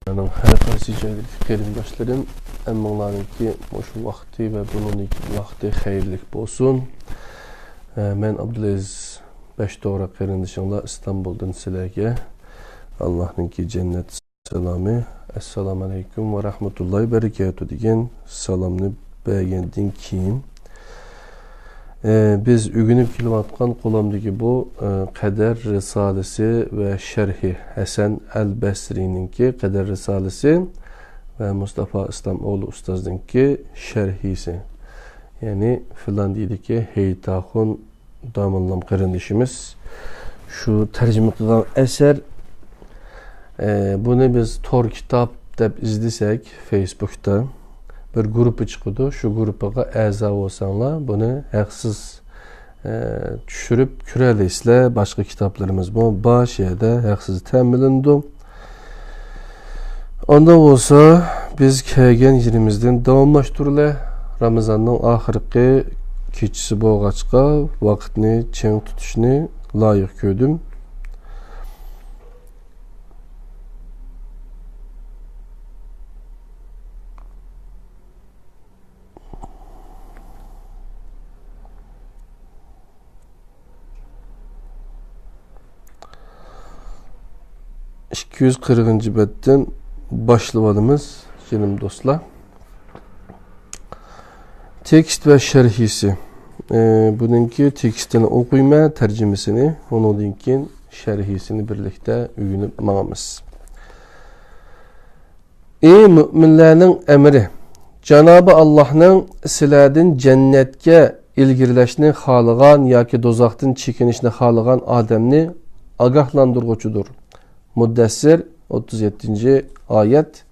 Benim her qaysi qarindoshlarım hammalarınki şu vakti ve bunun vakti xeyirlik bolsun. Men Abdülaziz Beşdoğra qarindoshinglar İstanbul'dan sizlarga Allah'ınki cennet selamı. Assalamu alaykum ve rahmetullahi berekatuh degan salamni bergandan keyin biz ügünüp kelayotgan qo'limdagi bu Qadar risolasi ve Şerhi Hasan el-Basri'ninki Qadar risolasi ve Mustafa İslamoğlu ustozninki Şerhisi. Yani Finlandiyadagi Heytahun Damanlam qarindoshimiz şu tercüme qilgan eser bunu biz Tor kitap deb izlesek Facebook'ta bir grubu çıkıyordu. Şu grupa a'zo olsanlar bunu haksız düşürüp küreleysizler. Başka kitaplarımız bu. Başiyede haksız teminlendi. Ondan olsa biz kelgen yerimizden davamlaştırıla Ramazan'ın ahirki keçisi boğaçqa vaqtni çeng tutuşni layık gördüm. ...240. betten başlayalımız canım dostlar. Tekst ve şerhisi. Bununki tekstini okuyma, tercümesini, onun linkin şerhisini birlikte üyünüp mağamız. Ey müminlerin emri, Cenab-ı Allah'ın siladin cennetke ilgirleşini halıgan yaki dozaqtın çekinişini halıgan ademni agahlandırğucudur. Muddessir 37. ayet.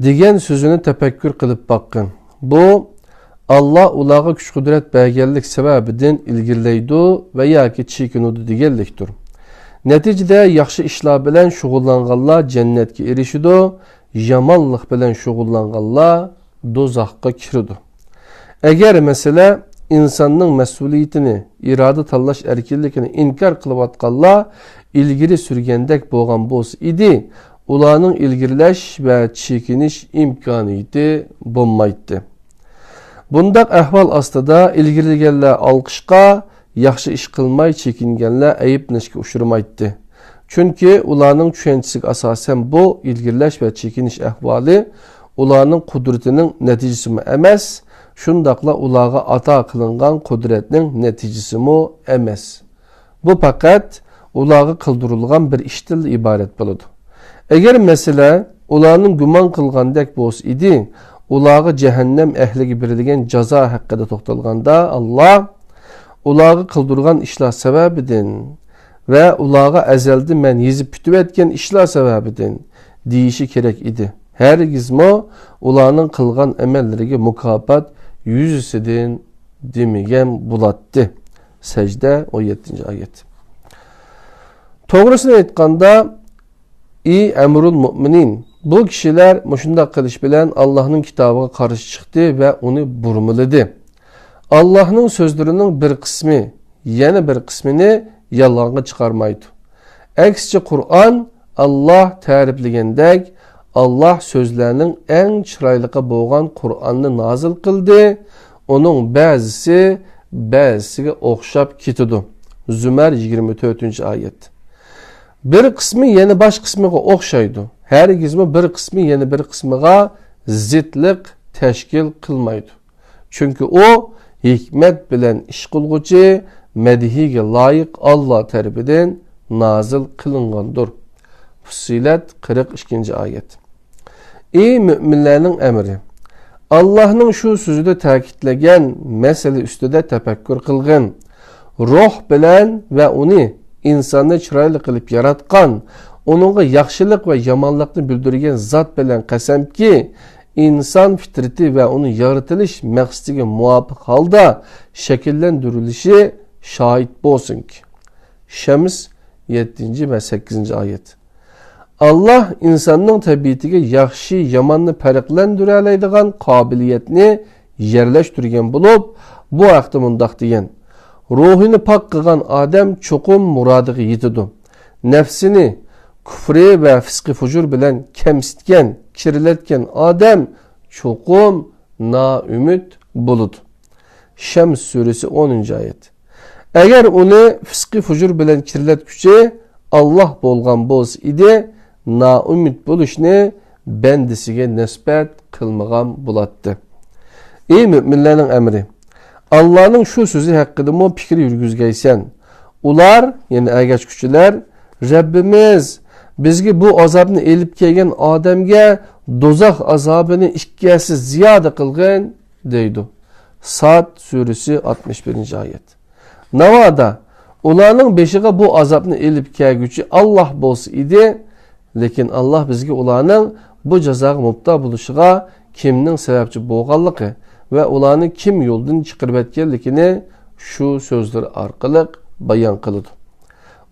Degen sözünü tefekkür kılıp bakın. Bu Allah ulağa güç kudret belgellik sebebidin ilgirleydu ve yaki çekinudu degelliktir. Neticede yaxşı işler bilen şugullanğanlar cennetke erişidu, yamanlık bilen şugullanğanlar dozaqqa kiridu. Eğer mesele insanın mesuliyetini, irade tallaş erkinlikini inkar kılıp atqanlar ilgiri sürgendek boğan boz idi, ulanın ilgirleş ve çekiniş imkaniyeti bulmaydı. Bundak ahval astıda ilgirligenler alqışqa, yaxşı iş kılmay çekingenler ayıp neşke uçurmaydı. Çünkü ulanın düşüncesi asasen bu ilgirleş ve çekiniş ahvali ulanın kudretinin neticesi mi emez, şundakla ulağa ata kılıngan kudretinin neticesi mi emez. Bu fakat ulağı kıldırılgan bir iştil ibaret buludu. Eğer mesele ulağının güman kılgandek boz idi, ulağı cehennem ehli gibi caza hakkında toxtalganda Allah ulağı kıldırgan işler sebebidin ve ulağı ezeldi men yezip pütüp etken işler sebebidin deyişi gerek idi. Her gizmo ulağının kılgan emellerine mukafat yüzüsidin demigen bulattı. Secde 17. ayet. Doğrusunu aytqanda emrul müminin bu kişiler muşunda kılış bilen Allah'ın kitabına karşı çıktı ve onu burmuladı. Allah'ın sözlerinin bir kısmı yeni bir kısmını yalanğa çıkarmaydı. Aksice Kur'an Allah tariflegендek Allah sözlerinin en çıraylıqa boğan Kur'an'ı nazil kıldı. Onun bazısı okşap kitidu. Zümer 24. ayet. Bir kısmı yeni baş kısmıga okşaydı. Her gizmi bir kısmı yeni bir kısmıga zitlik teşkil kılmaydı. Çünkü o hikmet bilen iş kılgıcı medihige layık Allah tarafından nazil kılıngandır. Fussilet 42. ayet. Ey müminlerin emri, Allah'ın şu sözüde takitlegen mesele üstüde tefekkür kılgın. Ruh bilen ve onu insanı çıraylı kılıp yaratkan, onunla yaxşılık ve yamanlıkını bildirgen zat bilen kasem ki, insan fitreti ve onun yaratılış məqsədiga muvafiq halda şekillendirilişi şahit bolsun ki. Şems 7. ve 8. ayet. Allah insanın tabiatiga yaxşı yamanını farqlandıralıydigan kabiliyetini yerleştirgen bulup, bu haqda mundaq degan. Ruhini pak kılgan Adem çokum muradığı yetidu. Nefsini kufri ve fıskı fucur bilen kemsitken, kirletken Adem çokum naümit bulut. Şems suresi 10. ayet. Eğer onu fıskı fucur bilen kirletkiçe Allah bolgan boz idi, naümit buluşni bendisiga nisbet kılmağam bulattı. Ey müminlerin emri, Allah'ın şu sözü hakkında mı fikri yürgüzgeysen, ular, yani ergeç küçüler, Rabbimiz bizgi bu azabını elip kelgen Ademge dozaq azabını ikkiyesiz ziyade kılgın deydi. Sad suresi 61. ayet. Navada ularning beshiga bu azabni elip kelgüçü Allah bolsa idi, lekin Allah bizga ularning bu jazoga mubtalo bo'lishiga kimning sababchi bo'lganligi ve ularni kim yo'ldan chiqarib etganligini shu so'zlar orqali bayon qiladi.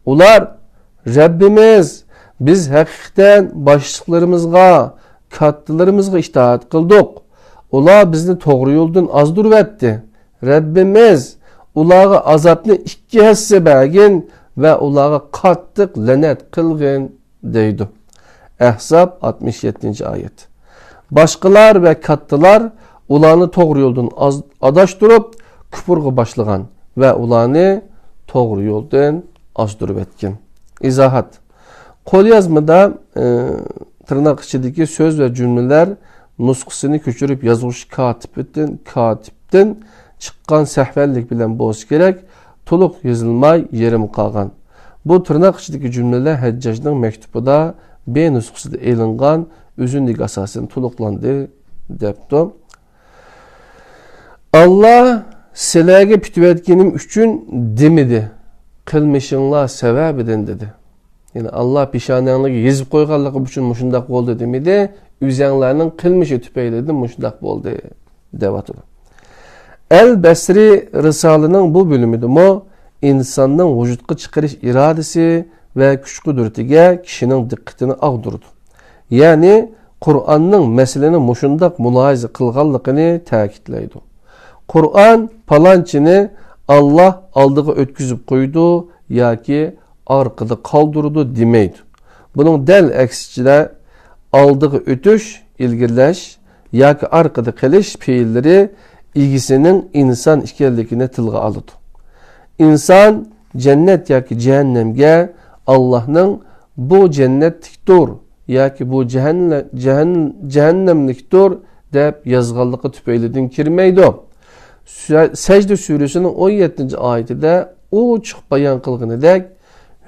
Ular Rabbimiz biz haqiqatan boshliqlarimizga, kattalarımızga itoat qildik. Ular bizni to'g'ri yo'ldan ozdirib etdi. Rabbimiz ularga azobni ikki hissa bergin ve ularga qattiq la'nat qilgin deydi. Ahzab 67. ayet. Başqalar ve kattalar ularni to'g'ri yo'ldan adashtirib kufrga boshlagan ve ularni to'g'ri yo'ldan ozdirib etgan. İzahat. Qo'lyozmada tırnak içindeki söz ve cümleler nusxasını köçürüp yazılmış katipten çıkan sehvellik bilen boz gerek, toluq yazılmay yerim qalgan. Bu tırnak içindeki cümleler Heccaj'ın mektubunda B nusxasında elingan üzünlük asasını toluqlandı depti. Allah silerge pütüvetkenim üçün demedi. Kılmışınla sebebiden dedi. Yani Allah pişanyanlığı yazıp koyganlığı üçün muşundak oldu demedi. Üzenlerinin kılmışı tüpeyledi muşundak oldu devatı. El-Besri Risalı'nın bu bölümüdür mu insanın vücudka çıkarış iradesi ve güç kudretiga kişinin dikkatini ağdırdı. Yani Kur'an'ın meselenin muşundak mülahize kılganlığını ta'kidleydi. Kur'an palançını Allah aldığı ötküzüp koydu ya ki arkada kaldırdı demeydi. Bunun del eksiçide aldığı ötüş, ilgirleş ya ki arkada keliş fiilleri ilgisinin insan işgallikine tılga alıdı. İnsan cennet ya ki cehennemge Allah'ın bu cennetliktir ya ki bu cehennemliktir deyip yazganlığı tüpeylidin kirmeydi. Secde suresinin 17. ayetinde o çok bayan kılgını dek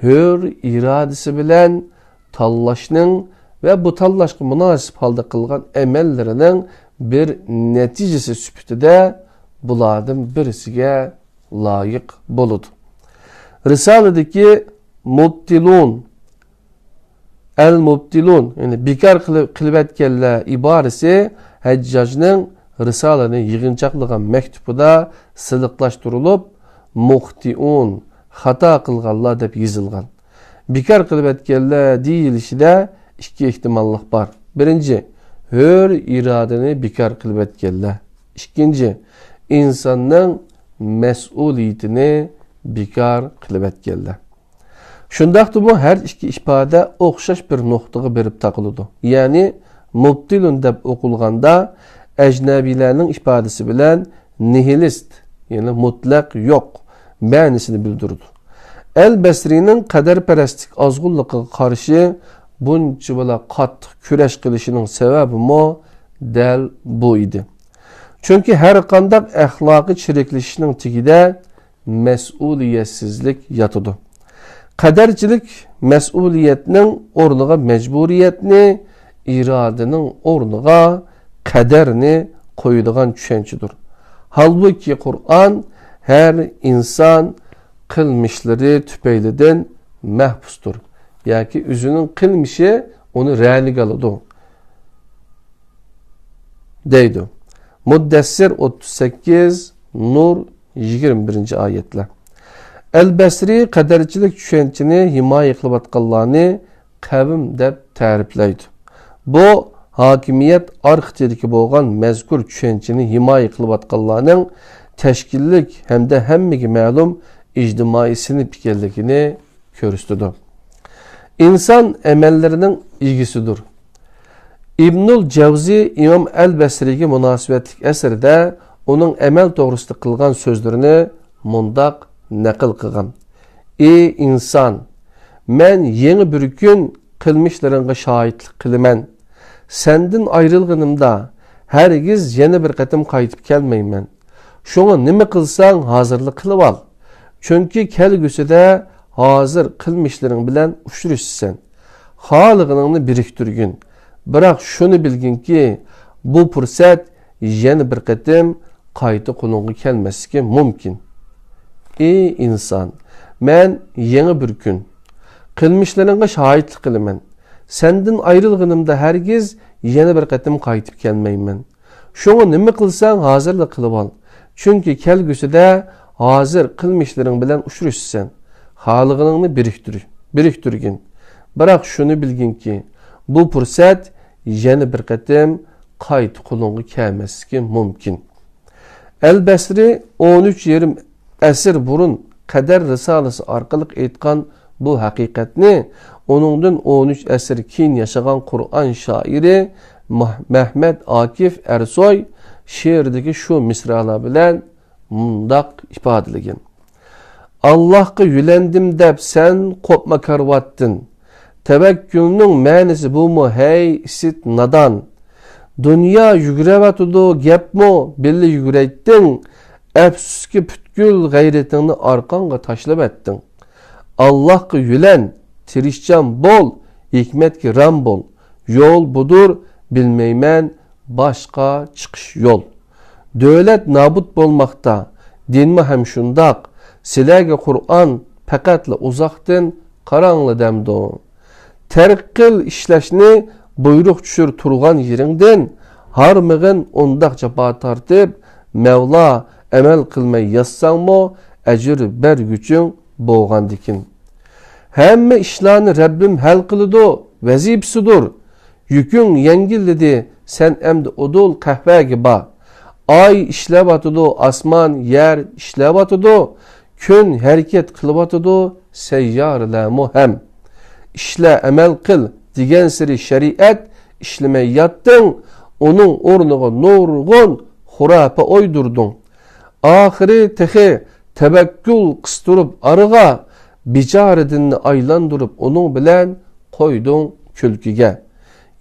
hür iradesi bilen tallaşının ve bu tallaşkı münasip halde kılgan emellerinin bir neticesi süpütüde buladın birisine layık buludu. Risale'deki mubtilun, el-mubtilun, yani bikar kılıp etkenle ibaresi Heccaj'ın Risale'nin yığınçaqlığa mektubunda sılıklaştırılıp muhtiun, hata kılganlar dep yazılgan. Bikar kılıp etkenle deyilişide iki ihtimallık var. Birinci, hür iradeni bikar kılıp etkenler. İkinci, insanın mesuliyetini bikar kılıp etkenler. Şundaqtı bu her iki ifade okşaş bir noktaya berip takılıdı. Yani mubtilun dep okulganda ecnebilerinin ifadesi bilen nihilist, yani mutlak yok ma'nisini bildirdi. El-Besri'nin kaderperestlik azgulluğa karşı bunca böyle qattiq küreş kılışının sebebi mo del bu idi. Çünkü her kandak ahlakı çirikleşinin tigide mesuliyetsizlik yatıdı. Kadercilik mesuliyetinin ornuğa mecburiyetini, iradenin ornuğa kaderini koyulgan düşençidir. Halbuki Kur'an her insan kılmışları tüpeyliden mehpustur. Yani ki üzünün kılmışı onu realik alıdı. Deydi. Muddessir 38, Nur 21. ayetle. El-Besri kadercilik düşençini himaye kılıp atqanlarını kavim dep ta'riflaydi. Bu hakimiyet arxitediki bolgan mezkur düşençini himaye kılıp atqanlarının teşkillik hem de hemmigi ma'lum ictimai sinip ekenligini körüstüdü. İnsan emellerinin ilgisidir. İbnül Cevzi İmam el-Besri'ye münasebetlik eserde onun emel doğrusunda kılgan sözlerini mundak nakıl kılgan. Ey insan, men yeni bir gün kılmışlarına şahitlik kılımen. Sendin ayrılgınımda hergiz yeni bir qatim qaytib kelmeymen. Şoňa nima kılsan hazırlık kılıp al. Çünkü kelgüsüde hazır kılmışların bilen uçuruşsan. Halıgınını biriktirgin. Bırak şunu bilgin ki bu fırsat yeni bir qatim qayta qulunğa kelmeski mümkün. Ey insan, men yeni bir gün kılmışlarına şahitlik kılımen. Sendin ayrılgınımda hergiz yeni bir qatim qaytib kelmeymen. Şoňa nima kılsan hazırlık kılıp al. Çünkü kelgüsüde hazır kılmışların bilen uçuruşsan. Halıgınını biriktirgin. Bırak şunu bilgin ki bu fırsat yeni bir qatim qayta qulunğa kelmeski mümkün. El-Besri 13-20 əsr burun Kader Risalesi arkalık etkan bu hakikatni onundan 13 əsr keyin yaşagan Kur'an şairi Mehmet Akif Ersoy şiirdeki şu misralar bilen mundak ifadeligen. Allah'a yülendim dep sen kopma karvattın. Tevekkülünün mənisi bu mu hey sit nadan. Dünya yügrevatudu gep mu belli yügreyttin. Efsuski pütkül gayretini arkanğa taşlap ettin. Allah'a yülen, tirişcan bol, hikmet ki ram bol. Yol budur, bilmeymen başka çıkış yol. Devlet nabut bolmakta, dinmi hem şundak. Silege Kur'an pekatla uzaktin, karanlı demdo. Terkil işleşni buyruk düşür turgan yerinden, harmığın ondakça batartip, Mevla emel kılmayı yazsan mı, ecir ber gücün boğan dikin. Hemme işlerini Rabbim hel kılıdı, vezipsidur. Yükün yengillidi, sen emdi odul kahve gibi. Ay işlev atıdı, asman yer işlev atıdı. Kün hareket kılıp atıdı, seyyarla muhem. İşle emel kıl, digen siri şeriat, işlemeye yattın. Onun ornuğa nurgun, hurape oydurdun. Ahiri tehe tevekkül kıstırıp arıga, bicaredini aylandırıp onun bilen koydun külküge.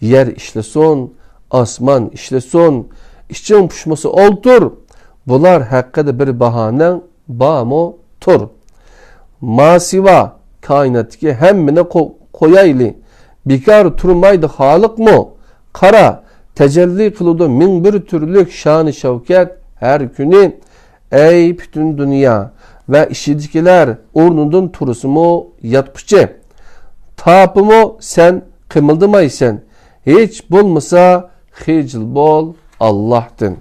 Yer işlesin, asman işlesin, işçin puşması oltur. Bular hakkında bir bahanen bağımı tur. Masiva kainattaki hemmine koyaylı. Bikar turmaydı halık mı? Kara tecelli kılıdı min bir türlük şan-ı şevket her günü. Ey bütün dünya ve işidikiler ornundan turusumu yatpıcı. Tapımı sen kımıldımaysen. Hiç bulmasa hicil bol Allah'tın.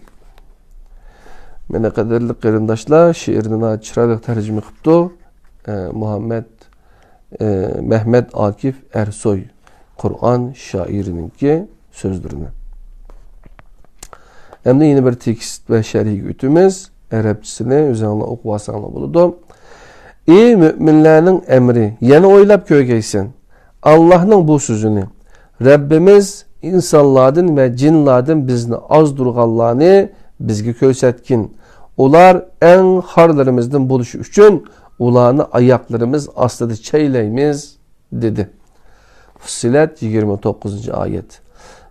Mene kadarlı kırındaşlar şiirine çıralık tercüme kıptı. Mehmet Akif Ersoy Kur'an şairininki sözlerine. Hem de yine bir tekst ve şerhi gütümüz Arapçasını üzerine okuvasanla buludu. Ey müminlerin emri yine oylap köygeysen Allah'ın bu sözünü Rabbimiz insanlardan ve cinlardan bizni azdurganlarını bizge kösetkin. Ular en harlarımızdan buluşu üçün ularını ayaklarımız asladı çeyleyimiz dedi. Fussilet 29. ayet.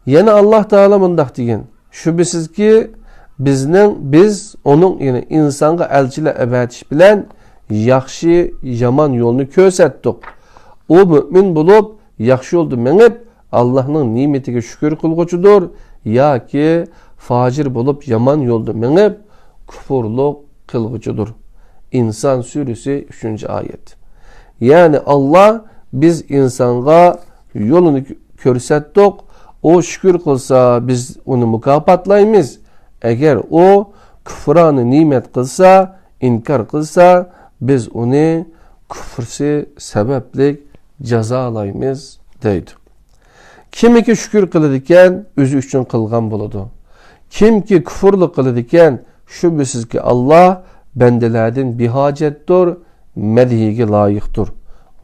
Yine Allah Teala mundak deyin. Şüphesiz ki biz onun yani insanga elçiler ebetiş bilen yaxşı yaman yolunu kösettik. O mümin bulup yaxşı yoldu menip Allah'ın nimetine şükür kılgıçıdır. Ya ki facir bulup yaman yoldu menip küfürlük kılgıçıdır. İnsan suresi 3. ayet. Yani Allah biz insanga yolunu körsettik. O şükür kılsa biz onu mükafatlayımız. Eğer o küfranı nimet kılsa, inkar kılsa biz onu küfürsi sebeplik cezalayımız deydi. Kim ki şükür kılıdiken özü üçün kılgan buludu. Kim ki küfürlü kılıdiken şüphesiz ki Allah bendelerden bir hacettir, medhige layıktır.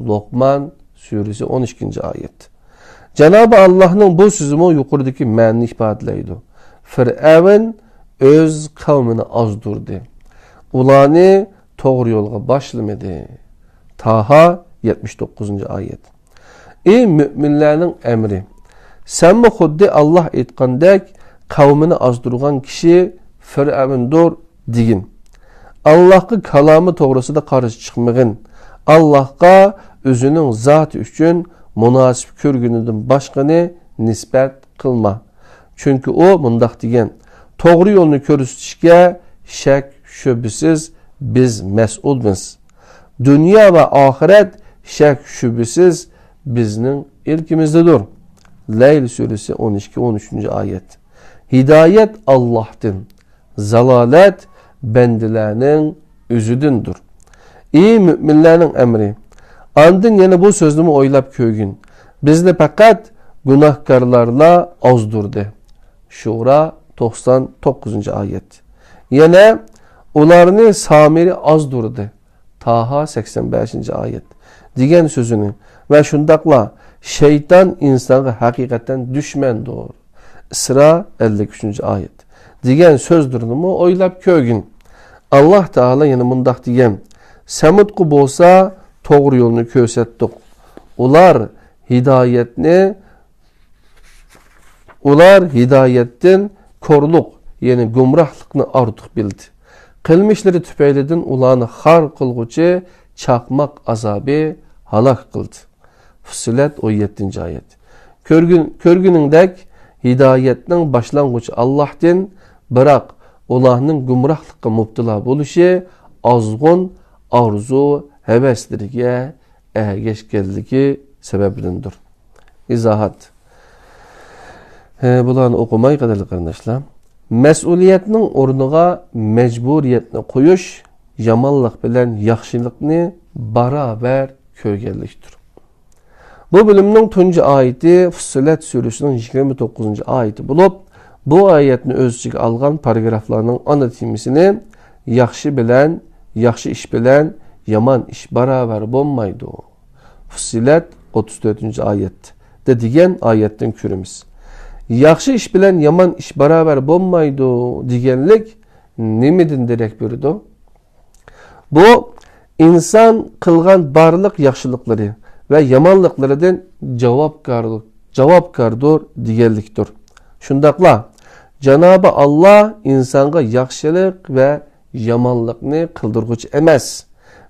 Lokman suresi 12. ayet. Cenab-ı Allah'ın bu sözümü yukarıdaki ma'nini ifadeleydi. Firavun öz kavmini azdurdu. Ulanı doğru yolga başlamadı. Taha 79. ayet. Ey müminlerin emri, sen mi xuddi Allah aytgandek kavmini azdurgan kişi Firavundur digin. Allah'ın kalamı toğrusida qarşı çıkmagın. Allah'a özünün zatı üçün münasip körgünüdün başqanı nisbət qılma. Çünkü o mundaq degen, doğru yolunu körüstüşke şək şübhisiz biz məsulmiz. Dünya ve ahiret şək şübhisiz bizning ilkimizdedir. Leyl suresi 12-13. ayet. Hidayet Allah'tın, zalalet bendilerinin özüdündür. İyi müminlerin emri. Andın yine bu sözümü oylap köygün. Bizde fakat günahkarlarla azdurdu. Şura 99. ayet. Yine ularını samiri azdurdu. Taha 85. ayet. Digen sözünü ve şundakla şeytan insanı hakikaten düşmendir. Sıra 53. ayet. Digen söz durumu oylap köygün. Allah Teala yine mundaq digen. Semutku bolsa doğru yolunu kösettik. Ular hidayetten korluk, yani gumrahlıkını artık bildi. Kılmışları tüpeylidin ulanı har kılgıcı çakmak azabı halak kıldı. Fussilet 17. ayet. Körgünündek hidayetten başlangıcı Allah'tan, bırak ulanın gumrahlıkka mubtila buluşu azgın arzu heveslerine geçkelliği sebebindir. İzahat. Bularını okumay kadarlı kardeşler. Mesuliyetinin ornuğa mecburiyetini koyuş, yamanlık bilen yaxşılıkını beraber köygelliktir. Bu bölümün tuncu ayeti Fussilet Suresi'nin 29. ayeti bulup, bu ayetini özcük algan paragraflarının anatimisini yaxşı bilen, yaxşı iş bilen, yaman iş beraber bulmaydı. Fussilet 34. ayet. Dedigen ayetten kürümüz. Yaxşı iş bilen yaman iş beraber bulmaydı digenlik nemedin direk bürüdü? Bu insan kılgan barlık yaxşılıkları ve yamanlıklarından cevapkardır digenliktir. Şundakla Cenab-ı Allah insanga yaxşılık ve yamanlıkını kıldırgıç emez.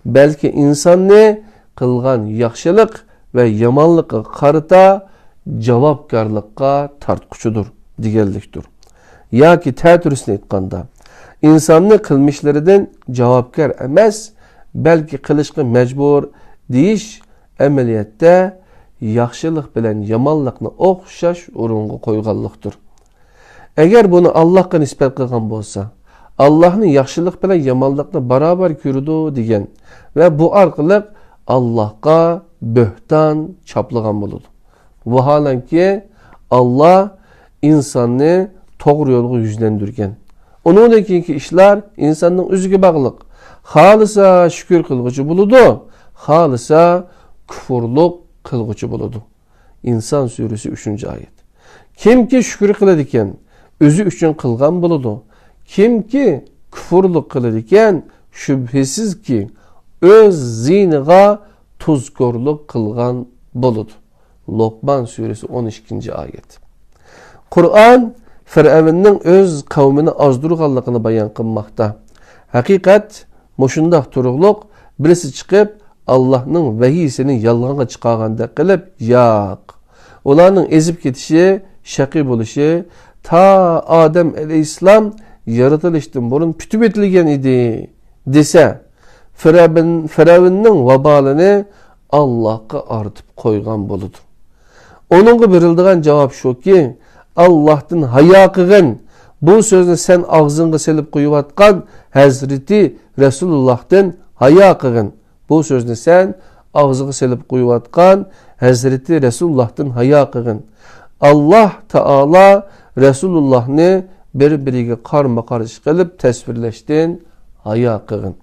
Belki insan ne kılgan yaxşılık ve yamanlıkı karıta cevapkarlıkka tartkuçudur, digelliktir. Ya ki tətürüsünü etqanda, insanını kılmışlarından cevapkar emez, belki kılışkı mecbur deyiş əməliyyətdə yaxşılıq bilen yamanlıqını oxşaş orunğa koyğanlıqdır. Eğer bunu Allah'a nispet qılğan bolsa, Allah'ın yaxşılıq bilen yamanlıqını beraber körüdü degen ve bu arqılıq Allah'a böhtan çaplığan boludu. Vahalanki Allah insanı doğru yolu yüzlendirgen. Onundaki işler insanın özüge bağlıq. Halısa şükür kılgıcı buludu, halısa küfürlük kılgıcı buludu. İnsan suresi 3. ayet. Kim ki şükür kılıdiken özü üçün kılgan buludu. Kim ki küfürlük kılıdiken şüphesiz ki öz ziniga tuzkorluk kılgan buludu. Lokman suresi 12. ayet. Kur'an Firavun'un öz kavmini azdurganlığını bayan kılmakta. Hakikat moşundaq turuqluq birisi çıkıp Allah'ın vehiyisini yalğanğa çıqağanda qılıp yaq. Olanın ezip ketişi, şaqi buluşu ta Adem aleyhisselam yaratılıştın burun pütüp etilgen idi dese Firavun'un vabalını Allah'a artıp koygan boludu. Onunla birildiğen cevap şu ki Allah'tan haya qığın. Bu sözünü sen ağzını selip koyuvatkan Hazreti Resulullah'tan haya qığın. Bu sözünü sen ağzını selip koyuvatkan Hazreti Resulullah'tan haya qığın. Allah Teala Resulullah'ını birbiriga karma karış qılıp tesvirleştin haya qığın.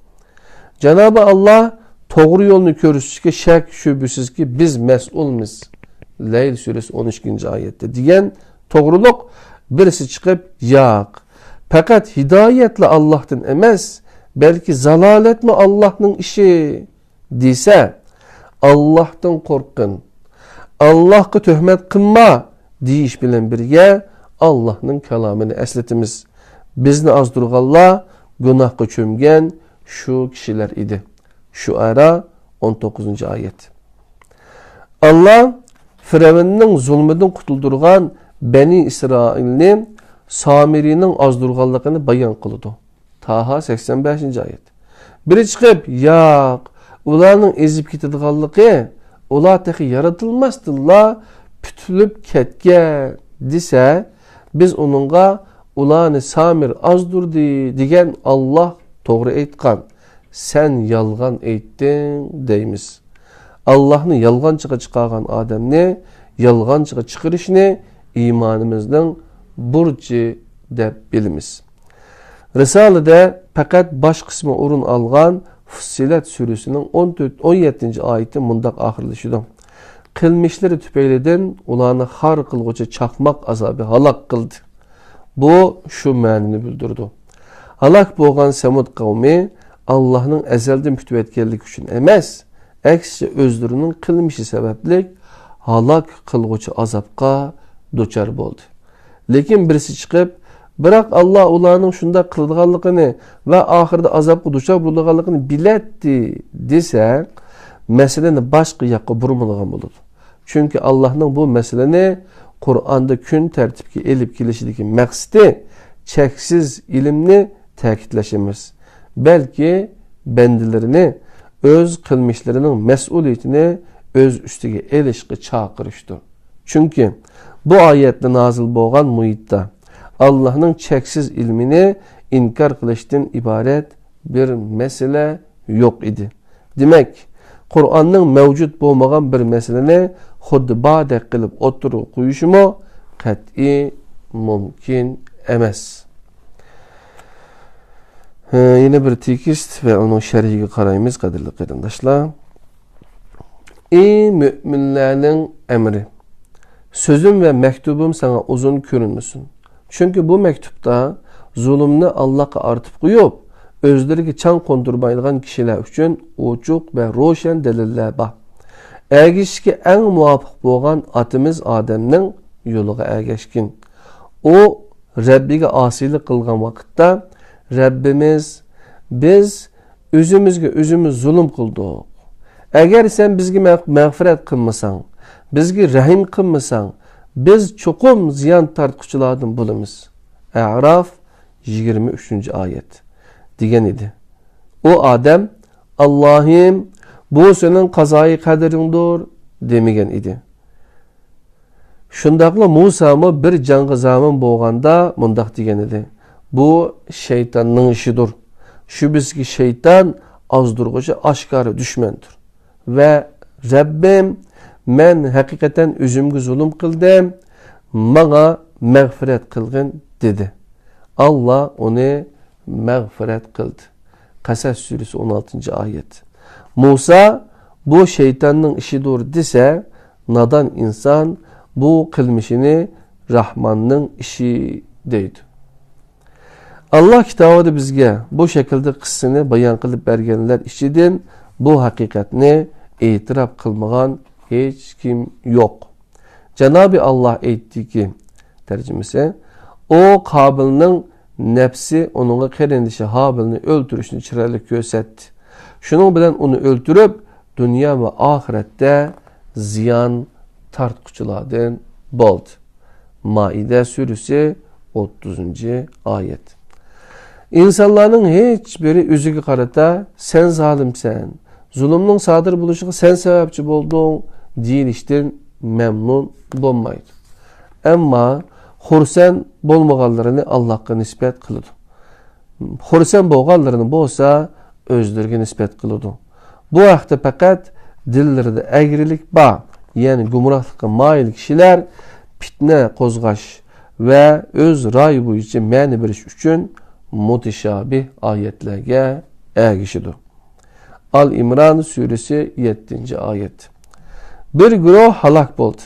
Cenab-ı Allah to'g'ri yo'lni ko'rsatishga shak shubhisizki biz mas'ulmiz. Layl surasi 12-oyatda degan to'g'riliq birisi chiqib, yo'q. Faqat hidoyatla Allohdan emas, balki zalolatmi Allohning ishi desa, Allohdan qo'rqin. Allohga tuhmat qilma deyish bilan birga Allohning kalomini eslatimiz. Bizni azdurganlar gunohga cho'mgan shu kishilar edi. Shuara 19-oyat. Allah Firavunning zulmidan qutuldirgan Bani İsrailni Samirining azdurganligini bayon qildi. Taha 85-oyat. Biri chiqib, yo'q, ularning ezib ketadiganligi ular texi yaratilmasdilla pütülüp ketgan desa, biz onunğa ularni Samir azdurdi degan Allah to'g'ri aytgan. Sen yalgan aytding deymiz. Allah'ni yalganchiga chiqargan odamni yalganchiga chiqarishni imonimizning burchi deb bilamiz. Risalada faqat bosh qismi o'rin olgan Fussilat surasining 17-oyati mundaq oxirlashidi. Qilmishlari tufaylidan ularni har qilg'uchi chaqmoq azobi halok qildi. Bu shu ma'noni bildirdi. Halok bo'lgan Samud qavmi Allohning azaldan kutib etganligi uchun emas, aksicha o'zlarining qilmishi sababli halok qilg'uchi azobga duchor bo'ldi. Lekin birisi chiqib, biroq Allah ularning shunda qilganligini va oxirida azobga duchor bo'lganligini bilatdi desa, masalani boshqa yoqqa burmagan bo'ladi. Chunki Allohning bu masalani Qur'onda kun tartibga elib kelishidagi maqsadi cheksiz ilmni ta'kidlashimiz, balki bandilarini o'z qilmishlarining mas'uliyatini o'z ustiga elishga chaqirishdir. Chunki bu oyatda nozil bo'lgan muhitda Allah'ның cheksiz ilmini inkar qilishdan iborat bir masala yo'q edi. Demak, Qur'onning mavjud bo'lmagan bir masalani xuddi badaq qilib o'tirib qo'yishimi qat'iy mumkin emas. Yine bir tekst ve onun şerhiga qaraymiz, qadrli qarindoshlar. Ey müminlerin emri, sözüm ve mektubum sana uzun görünmesin. Çünkü bu mektupta zulümni Allah'a artıp qo'yib, özleriga çan qondurmaydigan kishilar uchun ochiq ve ro'shan dalillar bor. Ergishga eng muvofiq bo'lgan atimiz Adamning yo'liga ergashgin. O Rabbiga osiylik qilgan vaqtda Rabbimiz, biz özümüzge özümüz zulüm qildik. Eğer sen bizge mağfiret qilmasan, bizge rahim qilmasan, biz çoqum ziyan tartquchilardan bo'lamiz. A'raf 23-oyat degan edi. O Adem, Allah'ım bu senin qazoi qadaringdir demagan edi. Shundaqla Musa mı bir jang'i zaman bo'lganda mundaq degan edi. Bu şeytanның işidir. Şübhesiz şeytan azdırgıcı aşkarı düşmandır. Ve Rabbim, men hakikaten özümge zulüm kıldım, bana mağfiret kılgın dedi. Allah onu mağfiret kıldı. Kasas suresi 16-ayet. Musa bu şeytanның işidir dese, nadan insan bu kılmışını Rahmanның işi deydi. Allah kitabida bizga bu şekilde qissini bayon qilib berganlar ichidan bu haqiqatni e'tirof qilmagan hech kim yo'q. Janobi Allah aytdiki, tarjimasi, o Qabilning nafsi onunga qarindishi Habilni o'ldirishni chiroyli ko'rsatdi. Shuning bilan uni o'ldirib, dunyo va oxiratda ziyon tortquchilardan bo'ldi. Maida surasi 30-oyat. İnsanların hiçbiri özüge qarata sen zalimsen, zulümün sadır buluşuğa sen sebepçi boldun deyilişten memnun bo'lmaydi. Ama xursan bo'lmaganlarini Allah'a nispet qiladi. Xursan bo'lganlarini bo'lsa o'zlariga nispet qiladi. Bu vaqtda faqat dillarida agrilik bor, ya'ni gumrohlikka moyil kishilar fitna qo'zg'ash va o'z ra'y bo'yicha ma'ni berish uchun mutishabih ayetlerge ergişidir. Al-İmran suresi 7. ayet. Bir güruh halak boldu.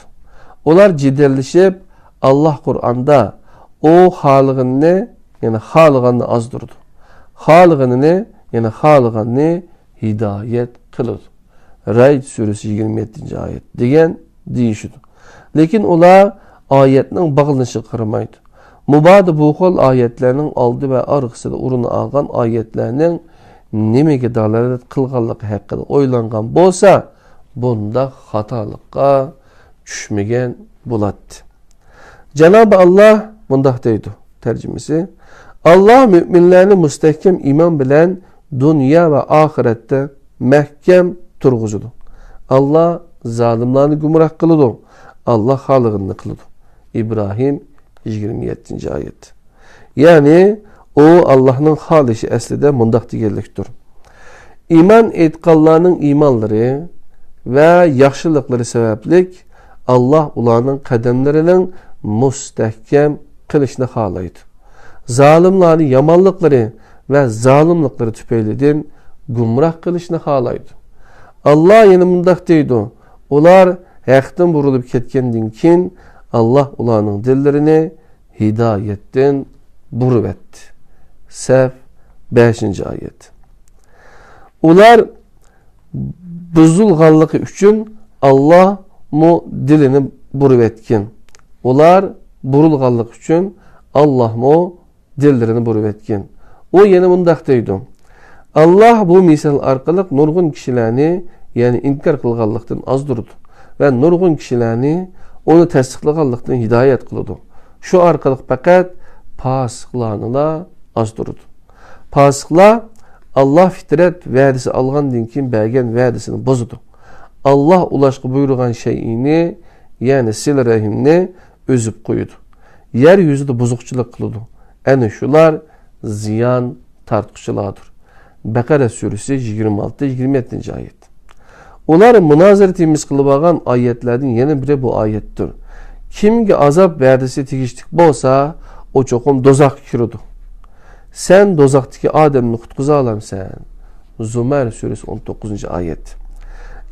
Olar ciderleşip Allah Kur'an'da o halıgını yani halıganını azdurdu. Halıganını yani halıganını hidayet kılıdı. Raid suresi 27. ayet degen deyişidir. Lekin olar ayetinin bağlanışı kırmaydı. Mubadı bu kol ayetlerinin aldı ve argısıda urunu algan ayetlerinin nemege dalalet kılganlık hakkında oylangan bolsa bunda hatalıkka düşmegen buladı. Cenab-ı Allah bundak deydi tercümesi. Allah müminlerini müstehkem iman bilen dünya ve ahirette mehkem turguzudu. Allah zalimlerini gumrah kılıdı. Allah halıgını kılıdı. İbrahim 27. ayet. Yani o Allah'ın halişi eslide mundak digerliktir. İman etkallarının imanları ve yaxşılıkları sebeplik Allah ularının kademlerinin müstehkem kılışını halaydı. Zalimlerin yamanlıkları ve zalimlikleri tüpeylidin gumrah kılışını halaydı. Allah yine mundak deydi. Ular haqdan burulup ketkendiğin kin Allah ularının dillerini hidayetten burup etti. Sef 5. ayet. Ular buzulganlığı üçün Allah mu dilini burup etkin. Ular burulganlık üçün Allah mu dillerini burup etkin. O yine mundak deydi. Allah bu misal arkalık nurgun kişilerini yani inkar kılganlıktan azdurdu. Ve nurgun kişilerini onu tasdiqlaganlıktan hidayet kılıdı. Şu arkalık fakat pasıqlarını azdurdu. Pasıqlar Allah fitret vədisi alğan dinkin bəgən vədisini bozudu. Allah ulaşqı buyurğan şeyini yani sil rəhimni özüb qoyudu. Yeryüzüde bozuqçılıq kılıdı. Əni şular ziyan tartışılardır. Bəqərə suresi 26-27. ayet. Onların münazirətimiz qılıb ağan ayetlerden yeni biri bu ayettir. Kimge azap vədisi tigişlik bolsa o çoxum dozaq kirudu. Sen dozaqdaki Adem'ni kutkuza alamsan. Zümer suresi 19. ayet.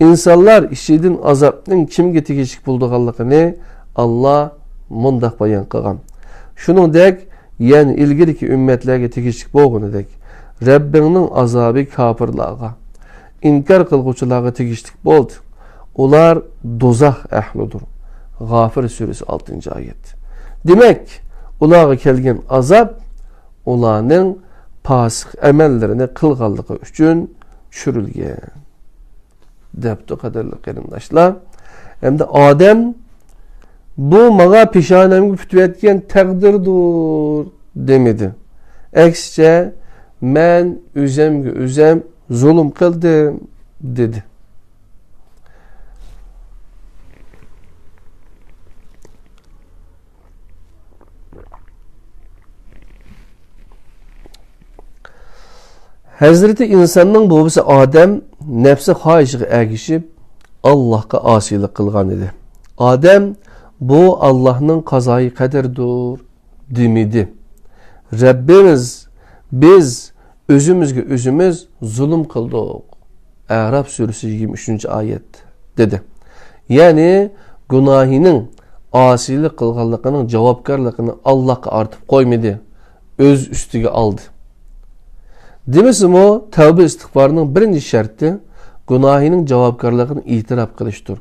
İnsanlar işidin azapının kimge tigişlik bulduğallıqını Allah mundak bayan qıgan. Şunun dek yani ilgiriki ümmetlerge tigişlik boğunu dek. Rabbinin azabı kapırlağa. İnkar kılgıçılağı tigişlik boldu. Ular dozaq ehludur. Gafir suresi 6. ayet. Demek ulağa kelgen azap ulanın pasık emellerini kılgallığı üçün çürülgen. Deptu kadarlı kerindaşlar. Hem de Adem bu mağa pişanemgi fütüvetken takdirdur demedi. Eksçe men üzem zulüm kıldım dedi. Hazreti insanın babası Adem nefsi haişiği ergişip Allah'a asilik kılgan idi. Adem bu Allah'ın kazayı kaderdir demedi. Rabbimiz biz özümüz zulüm kıldık. Araf suresi 23. ayet dedi. Yani günahının asilik kılganlığının cevapkarlığını Allah'a artıp koymadı. Öz üstüge aldı. Demesim o tövbe istiğfarının birinci şartı günahının cevapkarlığını itiraf kılıştır.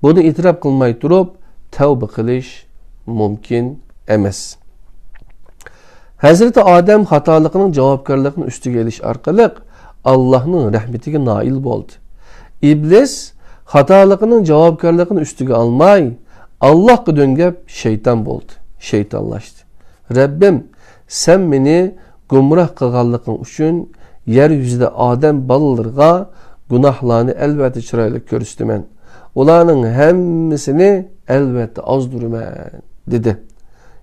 Bunu itiraf kılmayı durup tövbe kılış mümkün emas. Hazreti Adem hatalıqının cevapkarlığının üstü geliş arkalık Allah'ın rahmetine nail oldu. İblis hatalıqının cevapkarlığını üstüge almay Allah'a döngep şeytan oldu. Şeytanlaştı. Rabbim sen beni gumrah kılganlığın üçün yeryüzüde Adem balılarga günahlarını elbette çırayla körüstümen. Ulanın hemmisini elbette azdurmen dedi.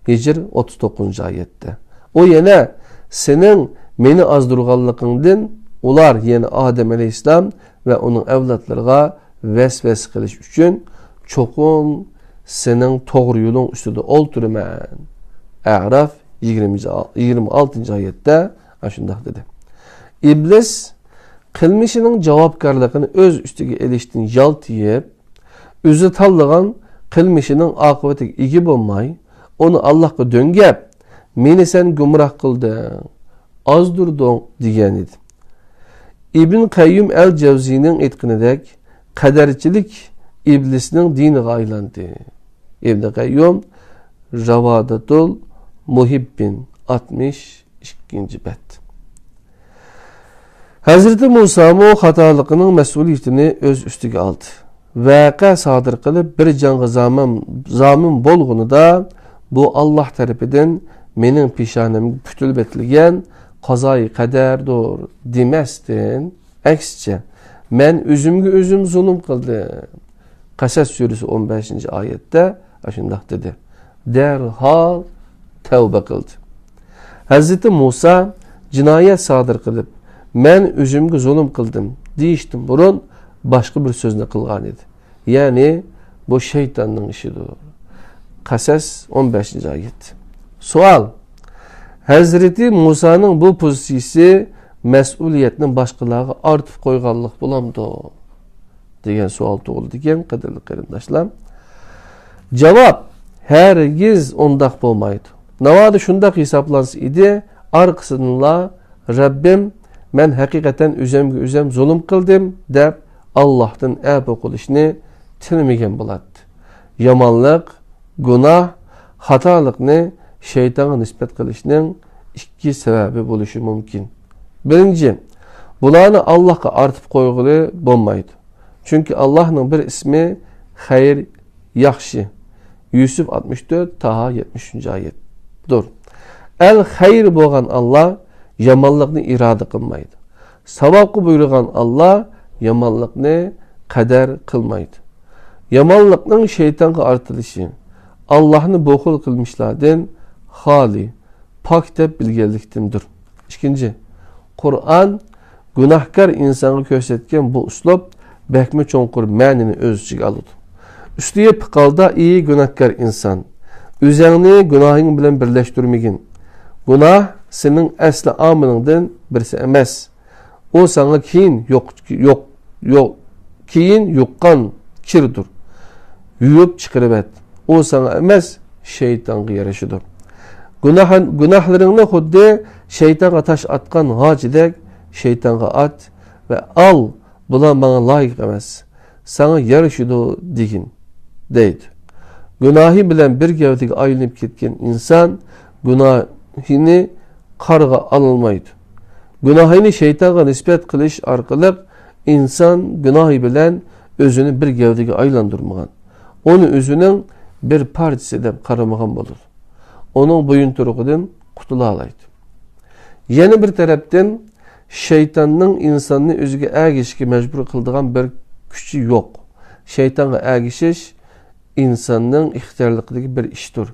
Hicr 39. ayette. O yine senin meni azdurganlığından ular yine Adem aleyhisselam ve onun evlatlarına vesves kılış üçün çokum senin doğru yolun üstüde olturmen. A'raf 26. ayette aşındak dedi. İblis Kılmışının javobgarligini öz üstüge eliştin yaltıyıp, özü tanlagan kılmışının akıbeti igi bolmay, onu Allah'a döngep, meni sen gumrah kıldın, az durdun diyen idi. İbn Kayyum el-Cevzi'nin etkinidek kadercilik iblisinin dini aylandı. İbn Kayyum Ravadatul Muhibbin 62. bet. Hazreti Musa mu hatalıkının mesuliyetini öz üstüge aldı. Vaka sadır kılıp bir canğı zamin bolğunu da bu Allah tarafından menin pişanemi pütülbetligen kazayı kaderdir demestin. Eksçe men özümgü özüm zulüm kıldım. Kasas suresi 15. ayette aşındak dedi. Derhal tevbe kıldı. Hazreti Musa cinayet sadır kılıp men özümgü zulüm kıldım deyiştim burun başka bir sözüne kılgan idi. Yani bu şeytanın işidir. Kasas 15. ayet. Sual. Hazreti Musa'nın bu pozisiyisi mesuliyetinin başkalarına artıp koyganlık bulamdı degan sual tug'ildi ekan, qadrli qarindoshlar. Cevap hergiz undaq bo'lmaydi. Navoda shundaq hisoblansa edi, arkasında Rabbim men haqiqatan o'zim zulm qildim deb Allohdan afv qilishni tilmagan bo'ladi. Yomonlik, gunoh, xatolikni shaytonga nisbat qilishning ikki sababi bo'lishi mumkin. Birinchi, bularni Allohga artib qo'yg'ili bo'lmaydi. Çünkü Allah'ın bir ismi Hayr, yaxshi. Yusuf 64, Taha 73. ayet. Dur. El Hayr bo'lgan Allah yomonlikni iroda qilmaydi. Savobni buyurgan Allah yomonlikni qadar qilmaydi. Yomonlikning shaytonga artilishi Allah'ni boğul qilmishlardan xoli, pak deb bilganlikdandir. İkinci, Kur'an günahkar insonga ko'rsatgan bu uslub bekme çonkur ma'nini öz ichiga oladi. Üstüye piqalda iyi günahkar insan. Üzerine günahın bilen birleştirmegin. Günah senin asli amilingdan birisi emas. O sana keyin keyin yuqqan kirdir. Yuyup chiqarib et. O sana emas, şeytanga yarashidir. Günahlarını xuddi şeytanga taş atgan hacidek şeytanga at ve al. Bular bana layık emas. Sana yarışıdı degin deydi. Günahı bilen bir gevdeki aylanıp ketken insan günahını qarga alılmaydı. Günahını şeytana nispet kılış arkalık insan günahı bilen özünü bir gevdeki aylandırmagan. Onu özünün bir partisi edip qaramagan bulur. Onun boyun turuqudun kutula alaydı. Yeni bir taraftan şeytanın insanını özüge ergişki mecbur kıldığan bir küçü yok. Şeytana ergişiş insanın ihtiyarlıkdaki bir iştir.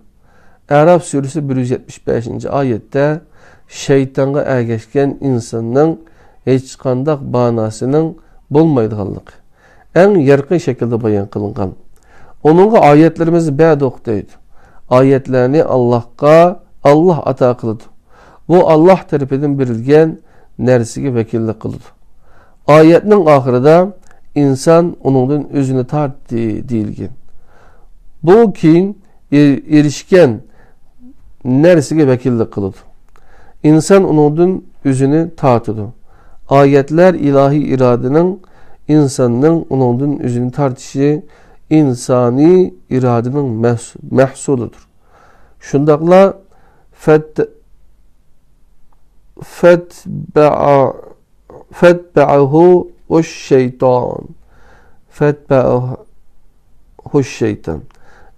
Araf suresi 175. ayette şeytana ergeçken insanın hiç kandak banasının bulmaydıganlık en yarkın şekilde bayan kılıngan. Onunla ayetlerimizi ba'd oqtaydı. Ayetlerini Allah ata kılıdı. Bu Allah tarafından verilgen nersiga vekillik kılıdı. Ayetinin ahirida insan onundan özünü tartdı deyilgen. Bu keyin erişken nersiga vekillik kılıdı. İnsan onundan özünü tartıdı. Ayetler ilahi iradenin insanın onundan özünü tartışı insani iradenin mahsuludur. Şundakla fetba'ahu şeytan. Fetba'ahu şeytan.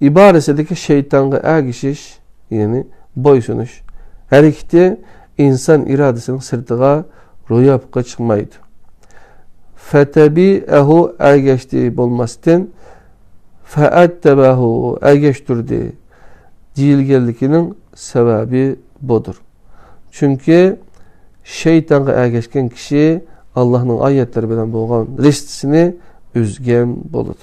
İbaresedeki şeytanga ergişiş, yani boysunuş. Hareketi insan iradesinin sırtıga ro'yobga chiqmaydi. Fetabi'ahu ergeçti bolmasdan fa'attabahu ergeçtirdi deyilgenlikinin sebebi budur. Çünkü şeytanga ergeçken kişi Allah'ın ayetleri bilen boğan ristisini üzgen boludu.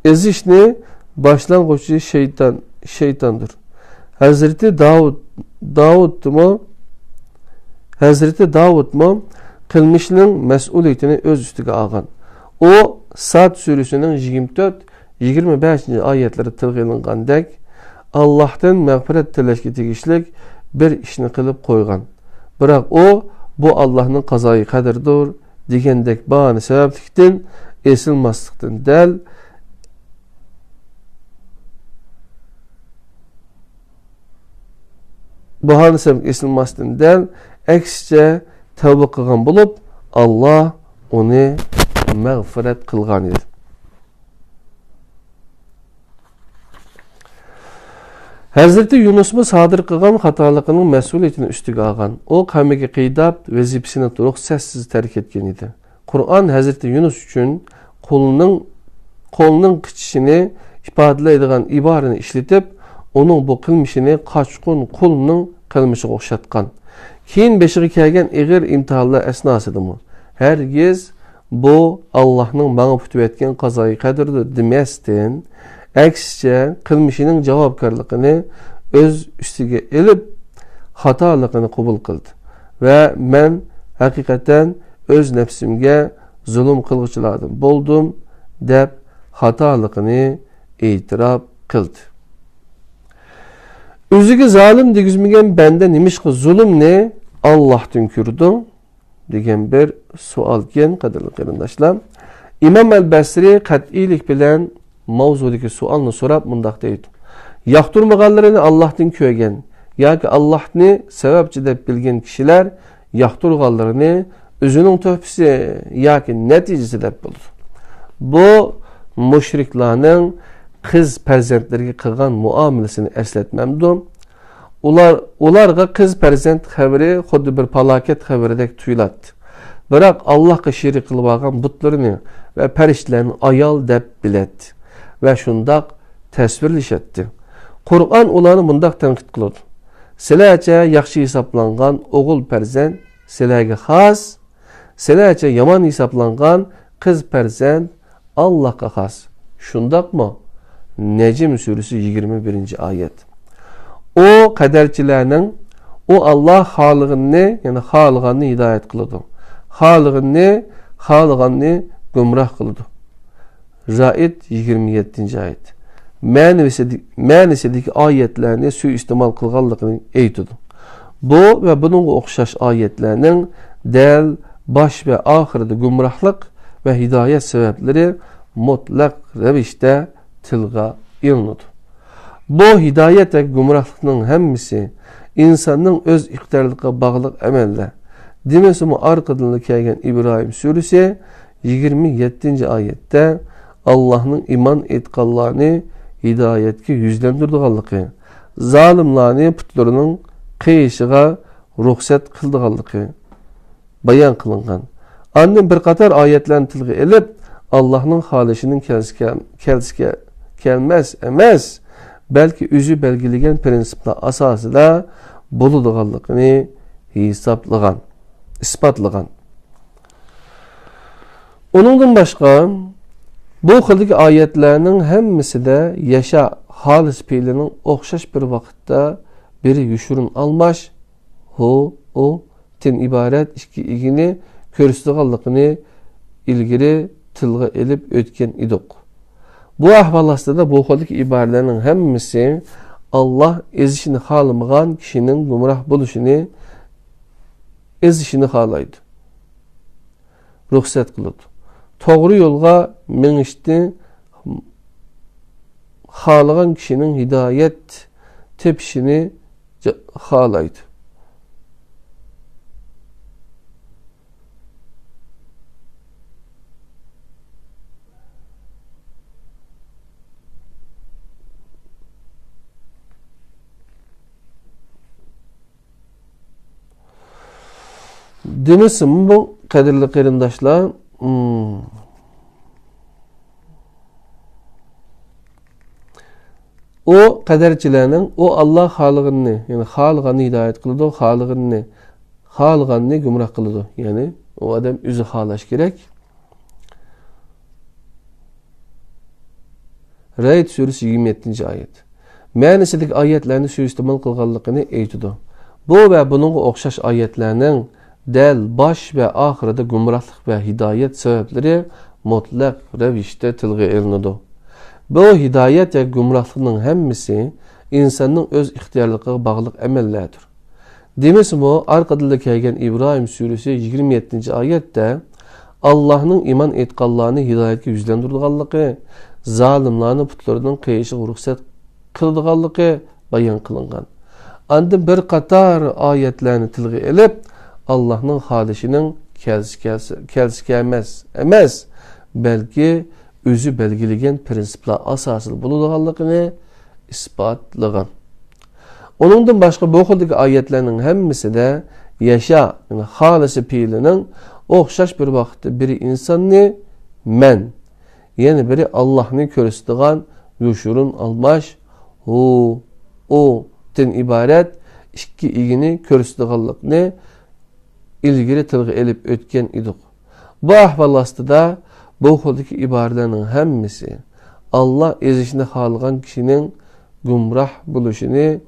Ezişni başlangıcı şeytandır. Hazreti Davud mu Hazreti Davud mu qilmishning mas'uliyatini o'z ustiga olgan. O Sad surasining 24-25 tilga ilingandek Allohdan mag'firat tilashga tegishlik bir ishni qilib qo'ygan. Biroq o bu Allohning qazoyi qadridir degandek bahona sabablikdan esilmaslikdan dal bahona sabab esilmasdan dal aksicha tavba qilgan bo'lib Alloh uni mag'firat qilgan edi. Hazreti Yunus mu sodir qilgan xatoliqining mas'uliyatini ustiga olgan. O qavmiga qiydab vazifasini to'liq sassiz tark etgan edi. Qur'on Hazreti Yunus uchun qo'lning qichishini ifodalaydigan iborani ishlatib, uning bu qilmishini qochqun qulning qilmishiga o'xshatgan. Keyin beshiga kelgan ig'ir imtihonlar asnosidami? Hargiz bu Allohning menga putib etgan qazoyi qadridir demasdan, aksicha qilmishining javobgarligini o'z ustiga elib, xatoligini qabul qildi va men haqiqatan o'z nafsimga zulm qilg'uchilardan bo'ldim deb xatoligini e'tirof qildi. O'ziga zolim degizmagan banda nimishqa zulmni Allohdan ko'rdi degan bir savol kelgan qadrli qarindoshlar. Imom al-Basri qat'iylik bilan mavzudagi savolni so'rab mundaq deydi. Yoqtirmaganlarini Allohdan ko'rgan yoki Allohni sababchi deb bilgan kishilar yoqtirganlarini o'zining to'pisi yoki natijasi deb bildi. Bu mushriklarning qiz farzandlariga qilgan muomalasini eslatmamdi. Ularga qiz farzand xabari xuddi bir falokat xabaridek tuyuladi. Biroq Allohga sherik qilib olgan butlarni va farishtalarni ayol deb biladi va shundoq tasvirlashadi. Qur'on ularni bundoq tanqid qiladi. Sizlarcha yaxshi hisoblangan o'g'il farzand sizlarga xos, sizlarcha yomon hisoblangan qiz farzand Allohga xos. Shundoqmi? Necm suresi 21-oyat. O qadarchilarning o Allah xoliqini, ya'ni xoliqanni hidoyat qiladi. Xoliqanni gumroh qiladi. Zaid 27-oyat. Ma'nisidagi oyatlarni suiiste'mol qilganligini aytadi. Bu va buningga o'xshash oyatlarning dal bosh va oxirida gumrohlik va hidoyat sabablari mutlaq ravishda tilga ilinadi. Bu hidoyat va gumrohlikning hammasi insonning o'z iqtidorligiga bog'liq amallar. Demasimi orqadan kelgan İbrahim surasi 27-oyatda Allohning iymon etganlarni hidoyatga yuzlantirganligi, zolimlarni putlarining qiyishiga ruxsat qilganligi bayon qilingan. Ondan bir qator oyatlarni tilga elib, Allohning xohishining kelmas emas, balki o'zi belgilagan prinsiplar asosida bo'ladiganligini isbotlagan. Uningdan boshqa bu xildagi oyatlarning hammasida yasha xolis fe'lining o'xshash bir vaqtda biri yushurun almash, o tin iborat ikki igini ko'rsatganligini ilgari tilga elib o'tgan edik. Bu ahvol ostida bu xildagi iboralarning hammasi Alloh ezishini xohlamagan kishining gumroh bo'lishini ezishini xohlaydi. Ruxsat qiladi. To'g'ri yo'lga minishni xohlagan kishining hidoyat tepishini xohlaydi. Demesin bu kadirli qarindoshlar, o qadarchilarning o Allah xoliqini, ya'ni xoliqani hidoyat qiladi, xoliqani gumroh qiladi. Ya'ni o odam o'zi xohlash kerak. Ra'd surasi 27-oyat. Ma'nisidagi oyatlarni suiiste'mol qilganligini aytadi. Bu ve bununla okşaş ayetlerinin del baş ve ahirede gumrahlık ve hidayet sebepleri mutlak revişte tilgı elinidi. Bu hidayet ve gumrahlıqның hemmisi insanın öz ixtiyarlıqına bağlıq əməllərdir. Demesi bu, arkadında kelgen İbrahim suresi 27. ayette Allah'ın iman etqanlarını hidayetke yüzlendirdiğanlığı, zalimlarını putlarının qeyişi ruxsat qıldıqanlığı bayan qılıngan. Anda bir qatar ayetlerini tilg'i elip, Allah'ın hadisinin kelsi emas, belki özü belgilegen prinsipler asasıl bulunduğanlığını ispatlagan. Onundan başka bu okuldaki ayetlerinin hemmisi de yaşa, yani halisi fiilinin okşaş bir vakitte biri insanı men, yani biri Allah'ını körüstüğün yuşurun almaş, o den ibaret iki igini körüstüğünlükni ilgili tilg'i elip ötken idik. Bu ahvalastı da bu okuldaki ibarelerin hemmisi Allah ezişini halıgan kişinin gumrah buluşunu,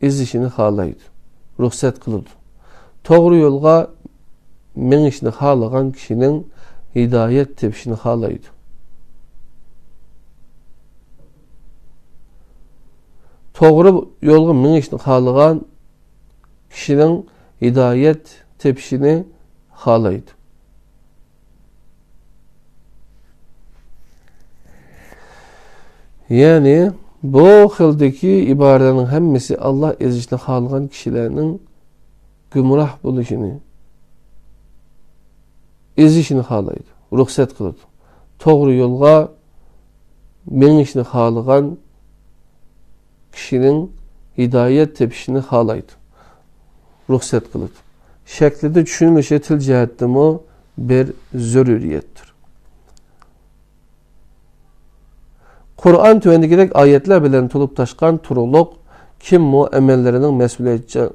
izişini halaydı, ruhsat kılıdı. Doğru yolga menişini halıgan kişinin hidayet tepşini halaydı. Doğru yolga menişini halıgan kişinin hidayet tepşini halaydı. Yani bu hildeki ibarelerin hemmisi Allah ezişini halıgan kişilerinin gümrah buluşunu, ezişini halaydı, ruhsat kılıdı. Doğru yolga menişini halıgan kişinin hidayet tepişini halaydı, ruhsat kılıdı. Şeklinde düşünülmüşe til cihetten o bir zörüriyettir. Kur'an tüvendikidek ayetler bilen tulup taşkan turuluk kim mu emellerinin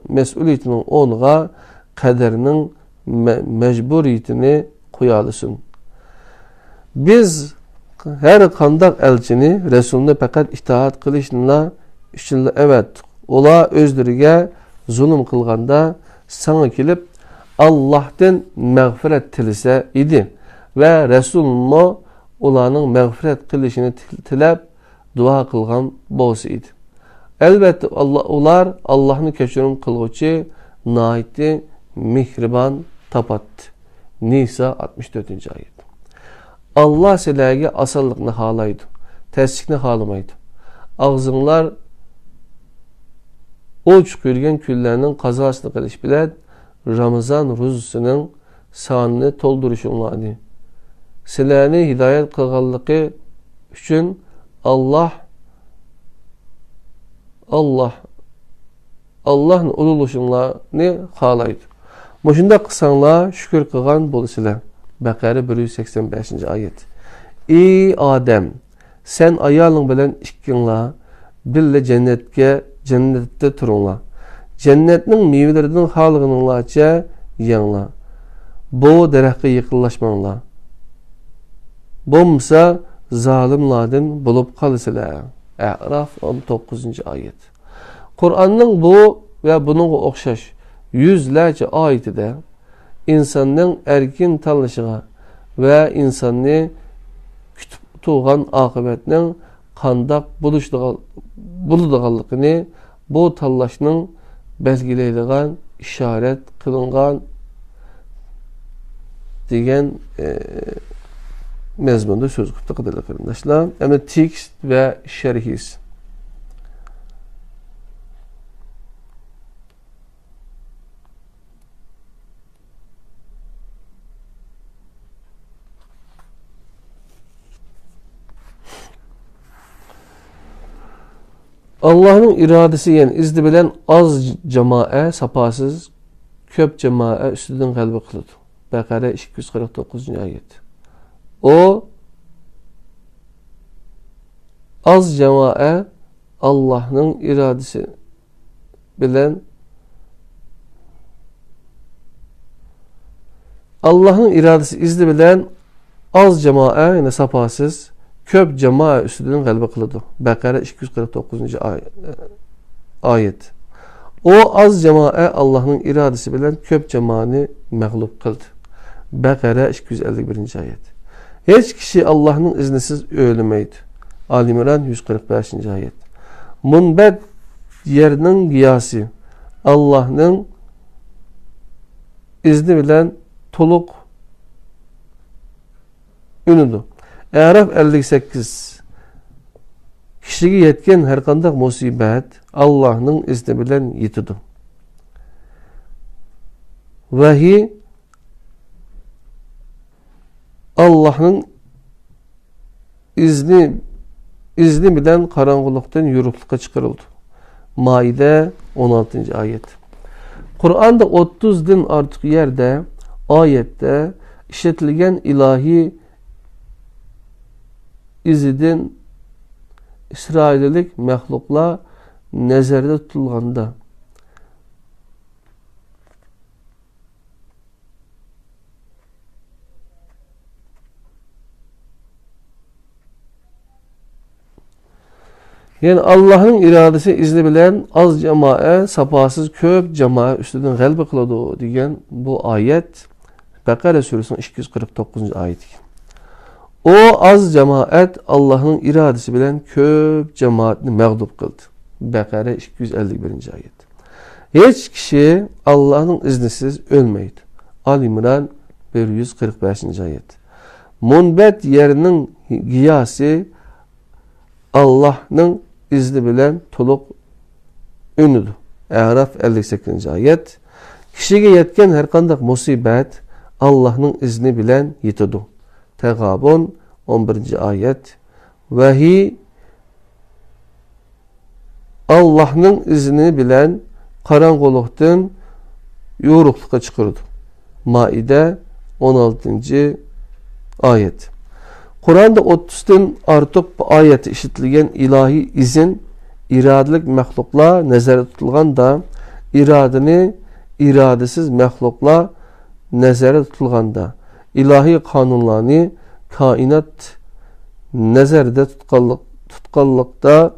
mesuliyetinin onğa kaderinin mecburiyetini koyalısın. Biz her kandak elçini Resulüne fakat itaat kılışınla evet ola özlürüge zulüm kılganda sana kilip Allah'tan mağfiret tilise idi ve Resulüne ulanın mağfiret kılışını tilep dua kılgan bolsa idi. Elbette ular Allah'ın keşirim kılgıcı naiti mihriban tapattı. Nisa 64. ayet. Allah silahı asallıkını halaydı. Teslikini halamaydı. Ağzınlar o çıkırgen küllerinin kazasını kılış bilen Ramazan ruzusunun sahanını tolduruşunlarını. Silahını hidayet kılganlığı üçün Allah'ın ululuşunlarını halaydı. Moşunda kısanla şükür kılgan bolu silah. Bakara 185. ayet. Ey Adem, sen ayalın bilen işkinla bille cennette turunla. Cennetin meyvelerinin halığınınlaça yanla. Bu derehke yıkıllaşmanla. Bomsa zalimladın bulup kalısılar. A'raf 19. ayet. Kur'an'ın bu ve bunun okşaş yüzlerce ayeti de insanın erkin tanışığa ve insanı kütüp tuğan akıbetinin kandak buludağanlıqını bu tallaşının belgileydiğen işaret kılıngan degen mezmunda söz kıptı kadarıyla kardeşler. Ama tekst ve şerhis. Allah'ın iradesi yani izni bilen az cemae sapasız köp cemae üstüden kalbi kılıdı. Bakara 249. ayet. O az cemae Allah'ın iradesi bilen Allah'ın iradesi izni bilen az cemae yani sapasız köp cemae üstüden kalbi kılıdı. Bakara 249. ayet. O az cemaat Allah'ın iradesi bilen köp cemaatini mağlup kıldı. Bakara 251. ayet. Hiç kişi Allah'ın iznisiz ölmeydi. Ali İmran 145. ayet. Munbet yerinin giyası Allah'ın izni bilen toluk ünüdü. Araf 58. Kişiге yetken her kandak musibet Allah'ın izni bilen yetidu. Vahiy Allah'ın izni bilen karanlıktan yürüklükte çıkarıldı. Maide 16. ayet. Kur'an'da 30'dan artık yerde ayette işletilgen ilahi izidin İsraililik məxluqla nəzərdə tutulğanda yani Allah'ın iradesi izni bilen az cemaat sapasız köp cemaat üstünden galba kıladı diyen bu ayet Bakara suresinin 249. ayeti. O az cemaat Allah'ın iradesi bilen köp cemaatini mağlup kıldı. Bakara 251. ayet. Hiç kişi Allah'ın iznisiz ölmeydi. Ali İmran 145. ayet. Munbet yerinin giyası Allah'ın izni bilen toluk ünüdü. Araf 58. ayet. Kişiye yetken her kandak musibet Allah'ın izni bilen yetidu. Tegabun 11. ayet. Vahiy Allah'ın izni bilen karanlıktan yorukluk'a çıkardı. Maide 16. ayet. Kur'an'da 30'dan artık bu ayeti işitilgen ilahi izin iradelik məxluqla nəzərdə tutulğanda iradesiz məxluqla nəzərdə tutulğanda ilahi kanunlarını kainat nəzərdə tutqallıqda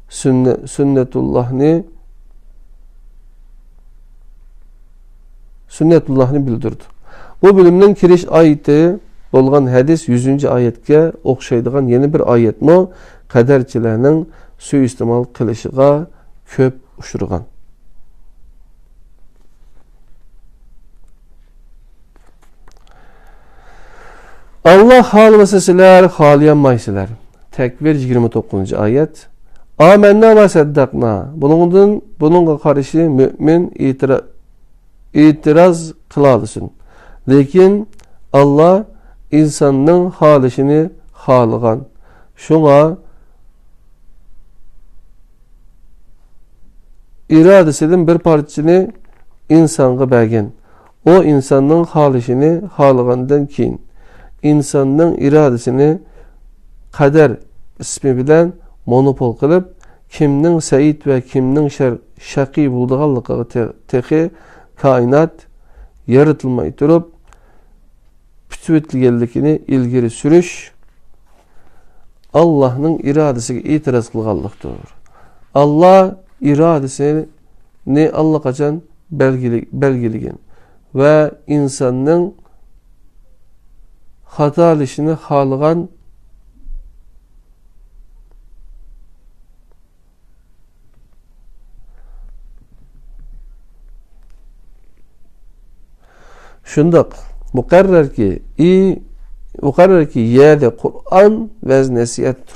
sünnetullahını bildirdi. Bu bölümün kiriş ayeti bolğan hadis 100. ayetke oxşaydigan yeni bir ayetmi qadarchilarning suiiste'mol qilishiga köp uçurgan. Allah halmasa sizlar haliyanmaysizlar. Tekvir 29. ayet. Amenna ve saddaqna. Bununla karşı mümin itiraz kılalısın. Lekin Allah insanın halişini halıgan. Şuna iradesinin bir parçasını insanğa bergen. O insanın halişini halıgandan keyin insanın iradesini kader ismi bilen monopol kılıp kimnin seyit ve kimnin şaqi bulduğallığı tehi kainat yaratılmayı durup pütüvetligelikini ilgiri sürüş Allah'ın iradesine itiraz kılgallıktır. Allah iradesini Allah kaçan belgiligen ve insanın hatalışını halıgan şundak mukarrer ki yerde Kur'an vez nasihattir.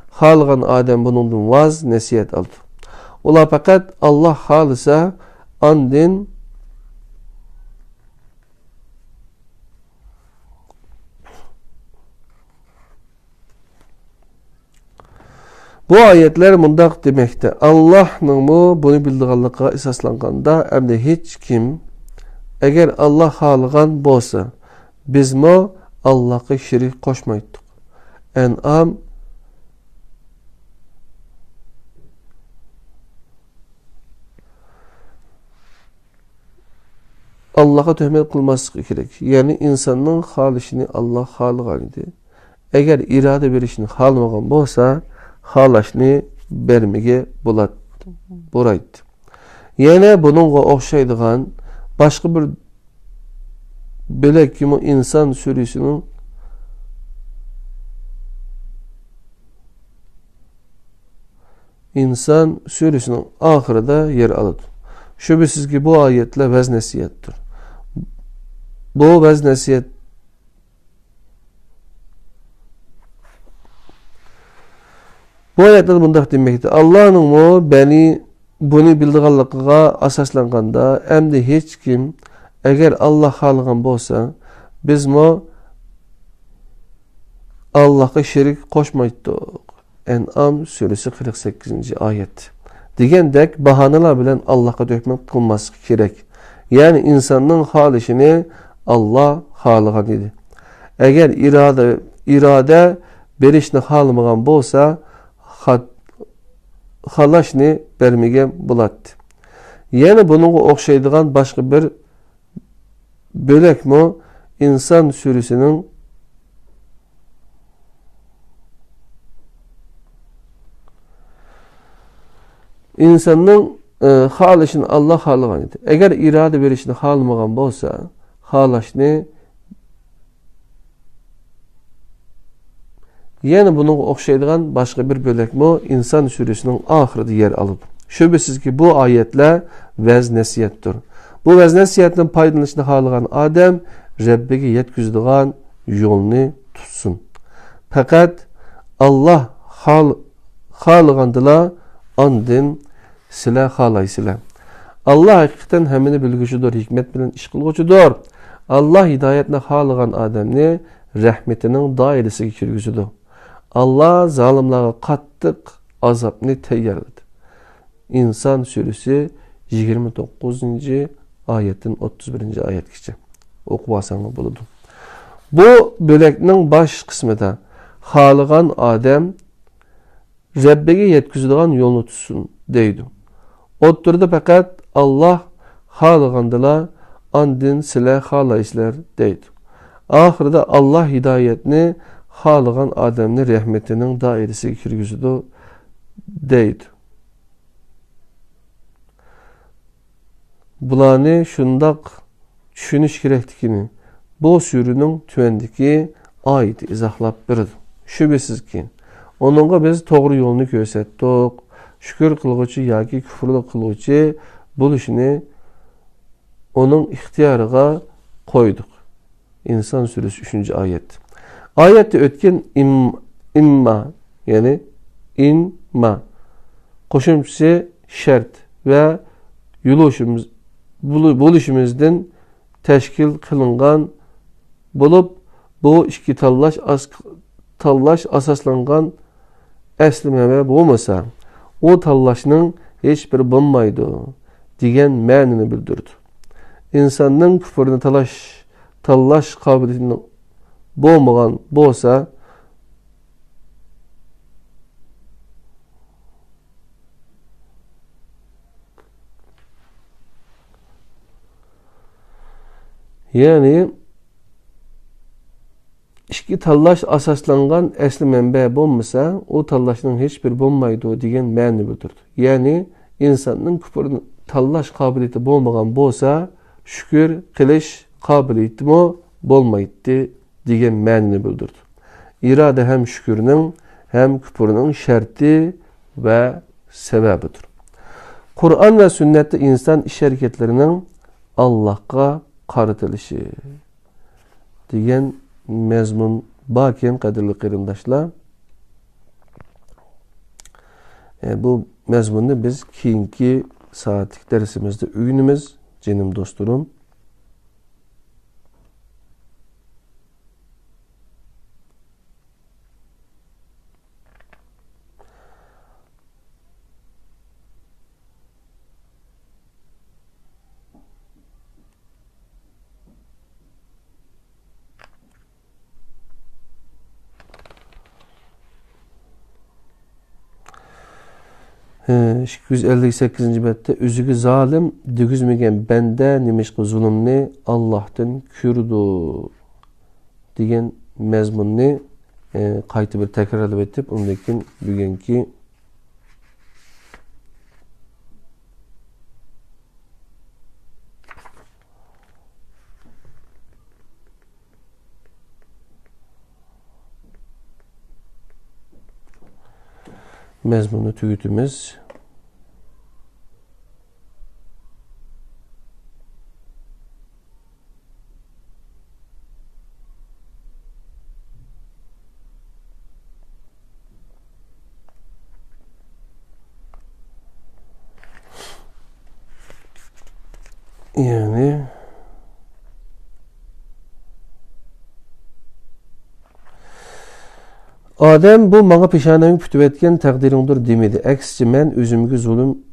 Halıgan Adem bunun vaz nasihat aldı. Ola fakat Allah halısa andin bu ayetler mundaq demekte. Allah'ın bunu bildiğanlığa esaslanganda emde hiç kim eğer Allah halıgan bolsa biz Allah'a şirik koşmaydık. En'am Allah'a töhmet kılması gerek. Yani insanın halişini Allah halıgan idi. Eğer irade verişini halmagan bolsa halaşını bermege bulat buraydı. Yine bununla oxşaydigan başka bir bölek kimi insan sürüsünün ahırda yer alır. Şüphesiz ki bu ayetle vez nesiyettir. Bu vez nesiyet bu ayetler bundaq demekdir. Allah'ın mu bunu bildiğanlıqqa asaslanganda emdi hiç kim eğer Allah halıgan bolsa biz mu Allah'a şerik koşmaydık. En'am suresi 48. ayet. Degендek bahaneler bilen Allah'a dökmek kılması gerek. Yani insanın hal işini Allah halıgan idi. Eğer irade berişni halımıgan bolsa halaşni bermegen bulatdı. Yani bunun okşaydıgan başka bir bölek mi insan sürüsünün insanın hal işini Allah halıgan idi. Eğer irade berişni halımıgan bolsa halaşni yani bunun okşaydıgan başka bir bölek mi insan sürüsünün ahırda yer alıp. Şüphesiz ki bu ayetle vez nesiyettir. Bu vez nesiyetin paydalanışını halıgan adam Rabbige yetkizdigan yolunu tutsun. Fakat Allah halıgandıla andın sila halaysıla. Allah hakikaten hemini bilgücüdür, hikmet bilen iş kılgıcıdır. Allah hidayetine halıgan adamni rahmetinin dairesi kirgüzüdür. Allah zalimlara kattık azapni teyyarladı. İnsan suresi 29. ayetin 31. ayet geçe. Okuvasanı buludu. Bu böleknin baş kısmında halıgan adam Rabbige yetkizdigan yolunu tutsun deydi. Oturdu fakat Allah halıgandıla andin sile halayslar deydi. Ahırda Allah hidayetini halıgan adamni rahmetinin dairesi kirgüzüdü deydi. Bulanı şundak düşünüş gerektikini bu sürünün tüvendiki ayet izahlap birdi. Şüphesiz ki onunla biz doğru yolunu gösterdik. Şükür kılgıcı yaki küfürlü kılgıcı bu işini onun ihtiyarına koyduk. İnsan suresi 3. ayet. Ayette ötken imma yani inma koşumçusu şart ve buluşumuzdan teşkil kılıngan bulup bu iki tallaş asaslangan eslimeme bulmasa o tallaşının hiçbir bulmaydı diyen ma'nini bildirdi. İnsanın küfürünü tallaş kabiliyetini bulmagan bolsa yani iki tallaş asaslangan esli menbe bulmasa o tallaşının hiçbir bulmaydı diyen ma'ni bildirdi. Yani insanın küfürünü tallaş kabiliyeti bulmagan bolsa şükür kılış kabiliyeti mi bulmaydı diyen ma'nini bildirdi. İrade hem şükürünün hem küfürünün şerti ve sebebidir. Kur'an ve sünnette insan iş hareketlerinin Allah'a qaratılışı diyen mezmun bakiyen kadirli kırımdaşlar. Bu mezmunu biz keyinki saatlik dersimizde öğünümüz canım dostlarım. He, 258. bette üzügü zalim dügüzmegen bende nimişki zulümni Allah'tan kürdu diyen mezmunni kaytı bir tekrar edip ondakin bugünkü mezmunu tügütümüz. Yani Adem bu mağa pişanemi pütüp etken takdiringdir demedi. Aksice men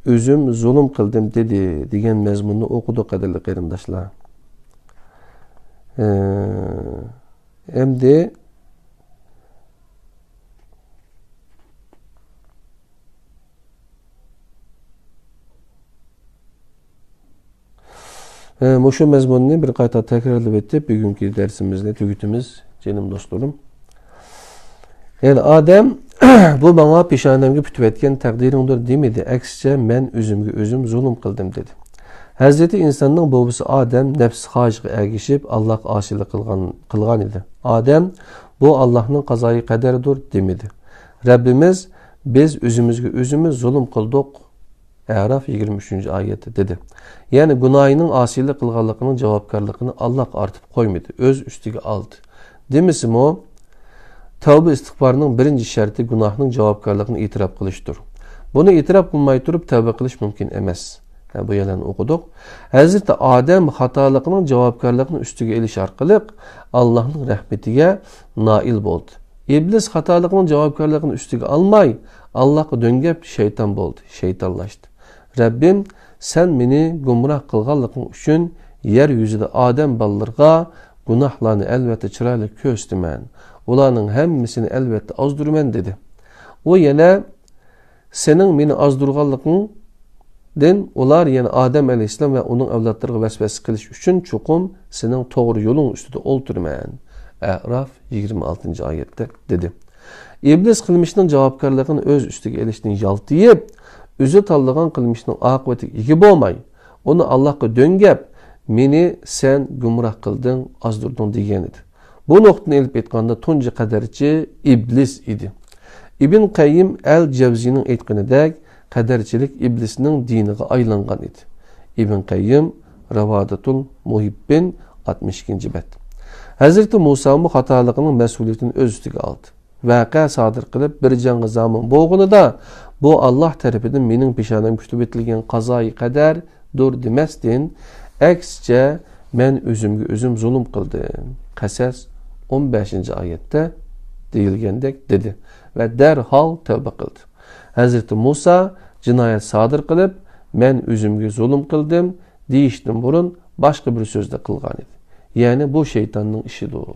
özüm zulüm kıldım dedi degan mezmunni okudu kadarlı qarindoshlar. Endi Muşu mezmunni bir qayta takrarlab etip bugünkü dersimizni tugutimiz canım dostlarım. Yani Adem bu mağa pişanemge pütüp etken takdiringdir demedi. Aksice men özüm zulüm kıldım dedi. Hazreti insanın babası Adem nefs haşıqı ergişip Allah aşılık kılgan idi. Adem bu Allah'ın kazayı kaderidir demedi. Rabbimiz biz özümüz zulüm kıldık. Araf 23. ayeti dedi. Yani günahının asilik kılganlığının cevapkarlığını Allah artıp koymadı. Öz üstüge aldı. Demisim o tövbe istiğfarının birinci şerti günahının cevapkarlığını itiraf kılıştır. Bunu itiraf kılmayı durup tövbe kılış mümkün emas. Bu yalan okuduk. Hazreti Adem hatalıqının cevapkarlığının üstüge eliş arkalık Allah'ın rahmetiga nail oldu. İblis hatalıqının cevapkarlığını üstüge almay Allah'a döngep şeytan oldu. Şeytanlaştı. Rabbim sen beni gumrah kılganlığın üçün yeryüzüde Adem ballarga günahlarını elbette çıraylı köstümen. Ulanın hemmisini elbette azdurmen dedi. O yine senin beni azdurganlığın ular yani Adem aleyhisselam ve onun evlatlarına vesvese kılış üçün çokum senin doğru yolun üstüde olturmayan. Araf 26. ayette dedi. İblis kılmışının cevapkarlığını öz üstüge eliştiğini yaltıyıp, özü tallığın kılmışının akıbeti iki boğmay, onu Allah'a döngep, meni sen gümrah kıldın, azdurdun degenidir. Bu noktanı elip etkanda tunca kaderci İblis idi. İbn Qayyim el-Cevzi'nin etkinidek, kaderçilik iblisinin diniga aylangan idi. İbn Qayyim Ravadatul Muhibbin 62. bet. Hazreti Musa bu hatalıqının mesuliyetini öz üstüge aldı. Vaka sadır kılıp bir canlı zaman boğunu da bu Allah tarafından menin pişanem kütüp etilgen kazayı kader dur demesdin. Eksçe men özüm zulüm kıldım. Kasas 15. ayette deyilgendek dedi. Ve derhal tövbe kıldı. Hazreti Musa cinayet sadır kılıp men özümge zulüm kıldım deyiştin burun başka bir sözde kılgan idi. Yani bu şeytanın işi doğru.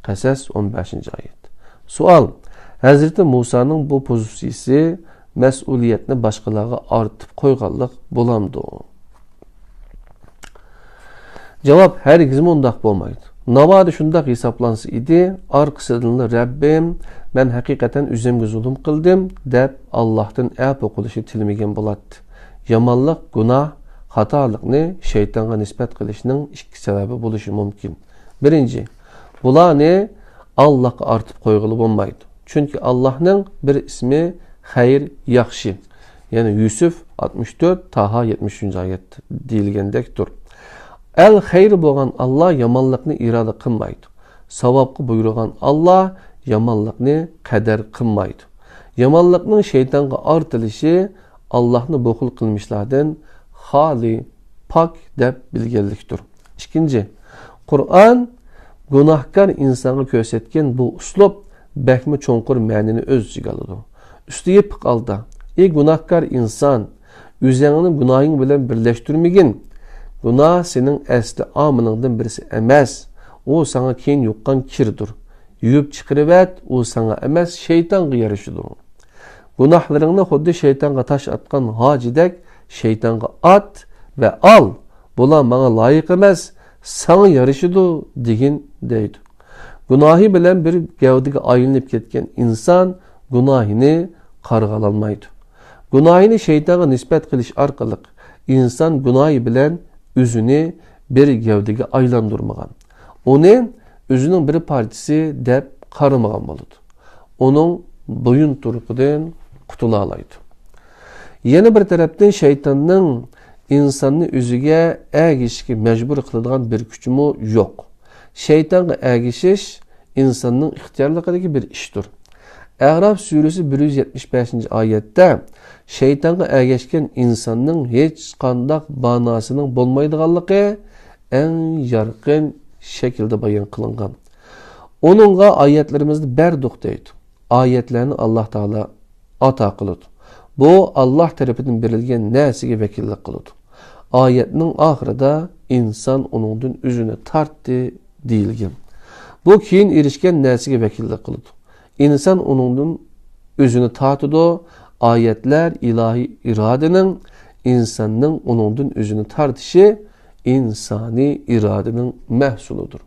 Kasas 15. ayet. Sual. Hazreti Musa'nın bu pozisiyisi mesuliyetini başkalarına artıp koyganlık bulamdı. Cevap her gizim ondak bolmaydı. Navadı şundak hesaplansı idi. Arkasıdınlı Rabbim ben hakikaten üzümge zulüm kıldım dep Allah'tan ep okuluşu tilmegen bulattı. Yamanlık, günah, hatalıkni şeytana nispet kılışının iki sebebi buluşu mümkün. Birinci, bulanı Allah'a artıp koygulu bulmaydı. Çünkü Allah'ın bir ismi hayır, yaxşı. Yani Yusuf 64, Taha 73. ayet deyilgendektir. El hayır boğan Allah yamanlıkni irade kılmaydı. Savabı buyurgan Allah yamanlıkni kader kılmaydı. Yamanlıkның şeytanға artılışı Allah'ını bokul kılmışlardan hali, pak dep bilgeliktir. İkinci, Kur'an günahkar insanı kösetken bu uslup bekmi çonkur mənini öz içige alıdı. Üstüge pıkalda, günahkar insan, üzerinin günahın bilen birleştirmegin, günah senin esli amınından birisi emas, o sana keyin yuqqan kirdir. Yuyup çıkırıvet, o sana emas şeytan yarışıdır. Günahlarını xuddi şeytanga taş atkan hacidek şeytanga at ve al. Bulan bana layık emas, sana yarışıdır degin deydi. Günahı bilen bir gevdige ayınıp ketken insan günahını kargalanmaydı. Günahını şeytana nispet kılış arkalık insan günahı bilen üzünü bir gevdige aylandırmagan. Onun özünün bir partisi dep karımagan boludu. Onun boyun turkudan qutula alaydı. Yana bir tarafdan şeytanның insanni o'ziga ergishishga majbur qiladigan bir kuchimi yo'q. Shaytonga ergishish insonning ixtiyorligidagi bir ishdir. A'rof surasi 175-oyatda shaytonga ergashgan insonning hech qanday ma'nosining bo'lmaydiganligi eng yorqin shaklda bayon qilingan. Onunğa ayetlerimizde berduq deydi. Ayetlerini Allah Teala ata qılıdı. Bu Allah tarafından berilgen nəsige vekillik qılıdı. Ayetinin ahırda insan onundan üzünü tarttı deyilgen. Bu keyin erişken nəsige vekillik qılıdı. İnsan onundan üzünü tartıdı. Ayetler ilahi iradenin insanın onundan üzünü tartışı insani iradenin məhsuludur.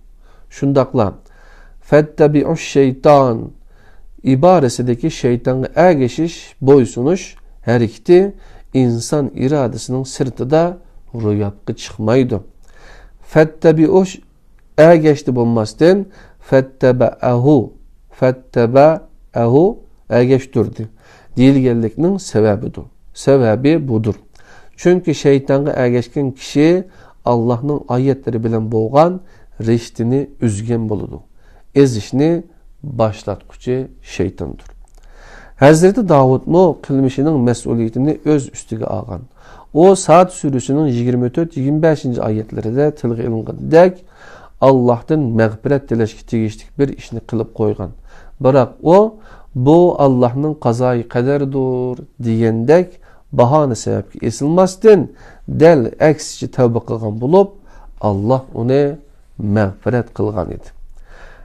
Şundaqla Fettebi'uş şeytan ibaresideki şeytana ergeşiş, boysunuş her ikisi insan iradesinin sırtıda rüyapkı çıkmaydı. Fettebi'uş ergeçti bulmazdan fettebe'ehu ergeçtirdi. Dilgellikinin sebebidir. Sebebi budur. Çünkü şeytana ergeçken kişi Allah'ın ayetleri bilen boğan reştini üzgen buludu. Ezişni başlatkucu şeytandır. Hazreti Davud'un kılmışının mesuliyetini öz üstüge algan. O Saat Suresi'nin 24-25. ayetlerinde tilg'i ilingandek Allah'tan mağfiret dileşki tegişlik bir işini kılıp koygan. Bırak o bu Allah'ın kazayı kaderidir diyendek bahane sebepki esilmezden del eksici tevbe kılgan bulup Allah onu mağfiret kılgan idi.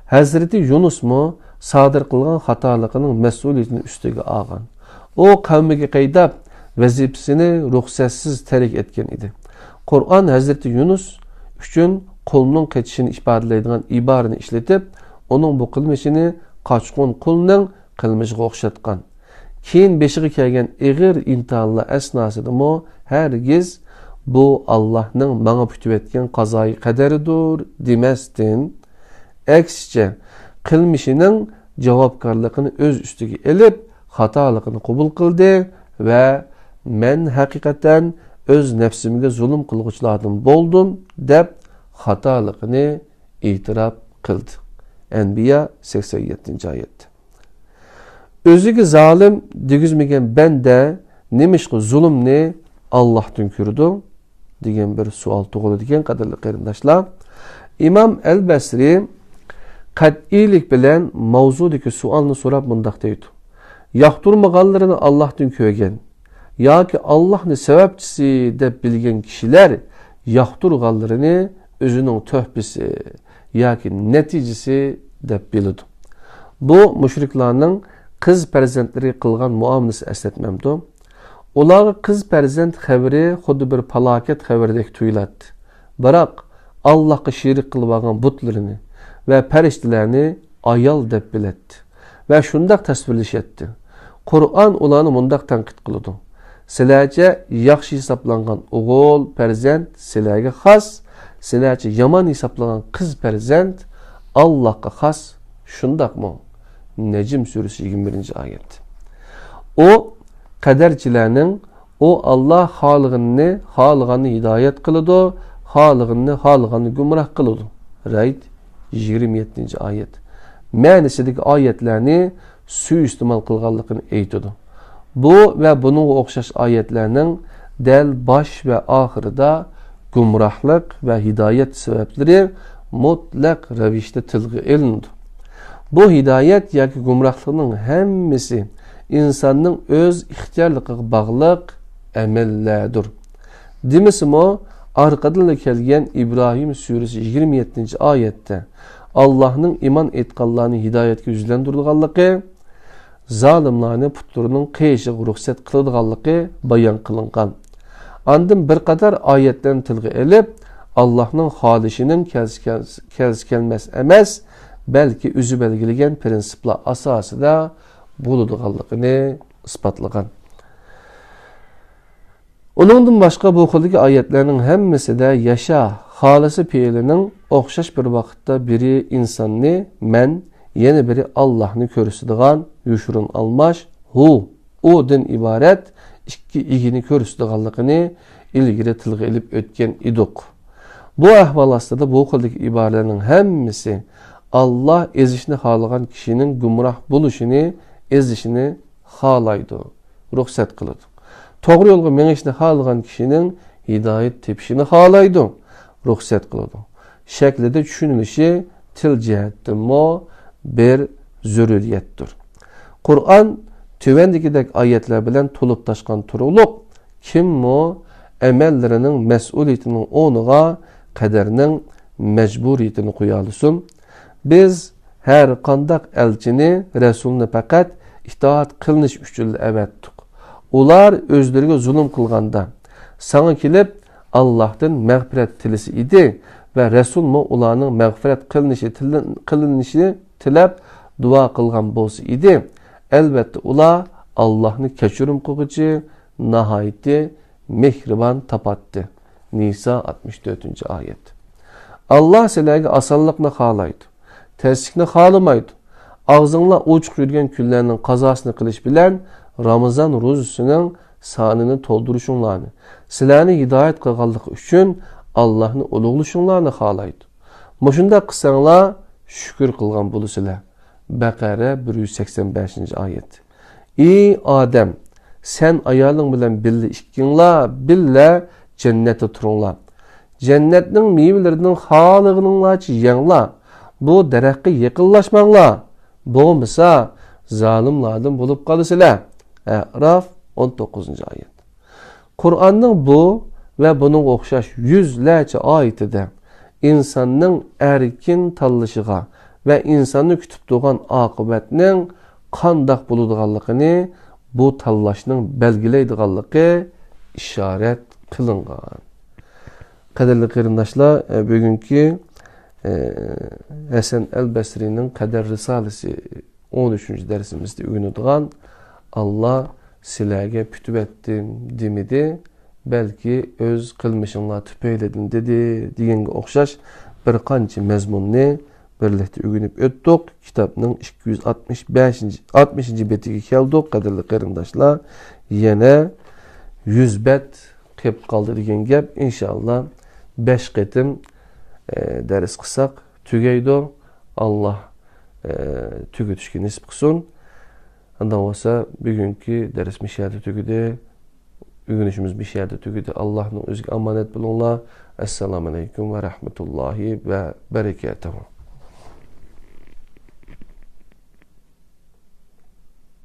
Hazreti Yunus mu sadır kılgan hatalıqının mesuliyetini üstüge algan. O kavmiga qaydab vazifasini ruhsatsiz terk etken idi. Kur'an Hazreti Yunus üçün qulning qetishini ifodalaydigan ibarani ishlatib, onun bu qilmishini qochqon qulning qilmishiga o'xshatgan. Keyin beshiga kelgan ig'ir imtihonlar asnosida mu hargiz bu Allah'ning menga putib etgan qazoyi qadaridir demasdan aksice qilmishining javobgarligini öz üstüge elib, xatoligini qabul qildi ve men haqiqatan öz nefsimga zulm qilg'uchilardan bo'ldim deb xatoligini e'tirof qildi. Enbiya 87-oyat. O'ziga zalim degizmagan banda nemishqi zulmni Allohdan ko'rdi degan bir savol tug'iladigan qadrli qarindoshlar. İmam El-Basri qat'iylik bilan mavzudagi savolni so'rab mundaq deydi. Yoqtirmaganlarini Allohdan ko'rgan yoki Allohni sababchisi deb bilgan kishilar yoqtirganlarini o'zining tuhbisi yoki natijasi deb biladi. Bu mushriklarning qiz farzandlari qilgan muomalasi eslatmamdi. Ularga qiz farzand xabari xuddi bir falokat xabaridek tuyuladi. Biroq Allohga sherik qilib olgan butlarini ve periştilerini ayal deb biladi ve şundak tasvirlashadi. Kur'an ularni mundaq tanqid qiladi. Sizlarga yaxshi hisoblangan o'g'il farzand sizlarga xos, sizlarga yomon hisoblangan qiz farzand Allohga xos. Shundaqmi? Necm suresi 21-oyat. O qadarchilarning Allah xoliganni hidoyat qiladi, xoliganni gumroh qiladi. Right? 27-oyat. Ma'nisidagi oyatlarni suiiste'mol qilganligini aytadi. Bu ve bununla o'xshash oyatlarning dal bosh ve oxirida gumrohlik ve hidayet sebepleri mutlaq ravishda tilga ilindi. Bu hidayet yoki gumrohlikning hammasi insonning o'z ixtiyorligiga bog'liq amallardir. Demisimi arqadan kelgan İbrahim suresi 27-oyatda Allah'ın iman etqanlarını hidayetga yüzlendirdiganligi, zalimlarni putlarının qiyishiga ruxsat qiladiganligi bayon qilingan. Andan bir qadar oyatlarni tilga elib, Allah'ın xohishining kelmas emas, balki o'zi belgilagan prinsiplar asosida bo'ladiganligini isbotlagan. Onundan başqa bu xildagi oyatlarning hammasida yasha xolisi fe'lining o'xshash bir vaqtda biri insonni men, yana biri Allohni ko'rsatadigan yushurun almash hu o'dan iborat ikki igini ko'rsatganligini ilgari tilga ilib o'tgan edik. Bu ahvol ostida bu xildagi iboralarning hammasi Allah ezishni xohlagan kishining gumroh bo'lishini, ezishini xohlaydi, ruxsat qiladi. To'g'ri yo'lga menishni xohlagan kishining hidoyat tepishini xohlaydi, ruxsat qiladi. Shaklida tushunilishi til jihatdan bir zurriyatdir. Qur'on tövendikidek ayetler bilen tolup taşkan turuluq, kimmo emellerining mas'uliyetinin onuğa kaderinin mecburiyetini koyalısın. Biz her qandaq elçini, Resulüne fakat itaat kılınış üçün evettik. Ular özlerine zulüm kılganda, sana kilip Allah'tan mağfiret tilisi idi ve Resul mu ulanın mağfiret kılınışı tilep dua kılgan bolsu idi. Elbette ula Allah'ını keçirim kılıcı, nahayeti mehriban tapattı. Nisa 64. ayet. Allah sizlerge asallıkını xalaydı. Terslikini xalamaydı. Ağzınla uçuk yürgen küllerinin kazasını kılış bilen Ramazan rozusunun sanını tolduruşunlarını, sizlerini hidayet kılganlık üçün Allah'ını uluğluşunlarını xalaydı. Moşunda kısanla şükür kılgan bulu sizler. Bakara 185. ayet. Ey Adem, sen ayalın bilen birli işkinla, bille cennete turunla. Cennetin meyvelerinin halıgınınla yanla. Bu derekki yakınlaşmanla. Bu misa zalimlardan bulup kalısıyla. Raf 19. ayet. Kur'an'ın bu ve bunun okşaş yüzlerce ayeti de insanın erkin tallışığa ve insanı kütüp doğan akıbetinin qandaq buluduğanlığını bu tallaşının belgileydiğanlığı işaret kılıngan. Kaderli kırındaşlar, bugünkü Hasan el-Basri'nin Kader Risalesi 13. dersimizde ünüdüğün Allah silerge pütüp ettim demedi, belki öz kılmışınla tüpeyledin dedi degenge okşaş bir qancha mezmunni birlikte ügünüp öttük. Kitabının 260. betiga keldik. Kaderli kırındaşlar, yine 100 bet kep kaldı degen gep. İnşallah 5 ketim ders kısak tügeydi. Allah tügütüşki nisip kısun. Ondan olsa bugünkü ders mişerde tügüdü. Ügünüşümüz mişerde tügüdü. Allah'ın özgü amanet bulunla. Esselamu Aleyküm ve Rahmetullahi ve Berekatuhu.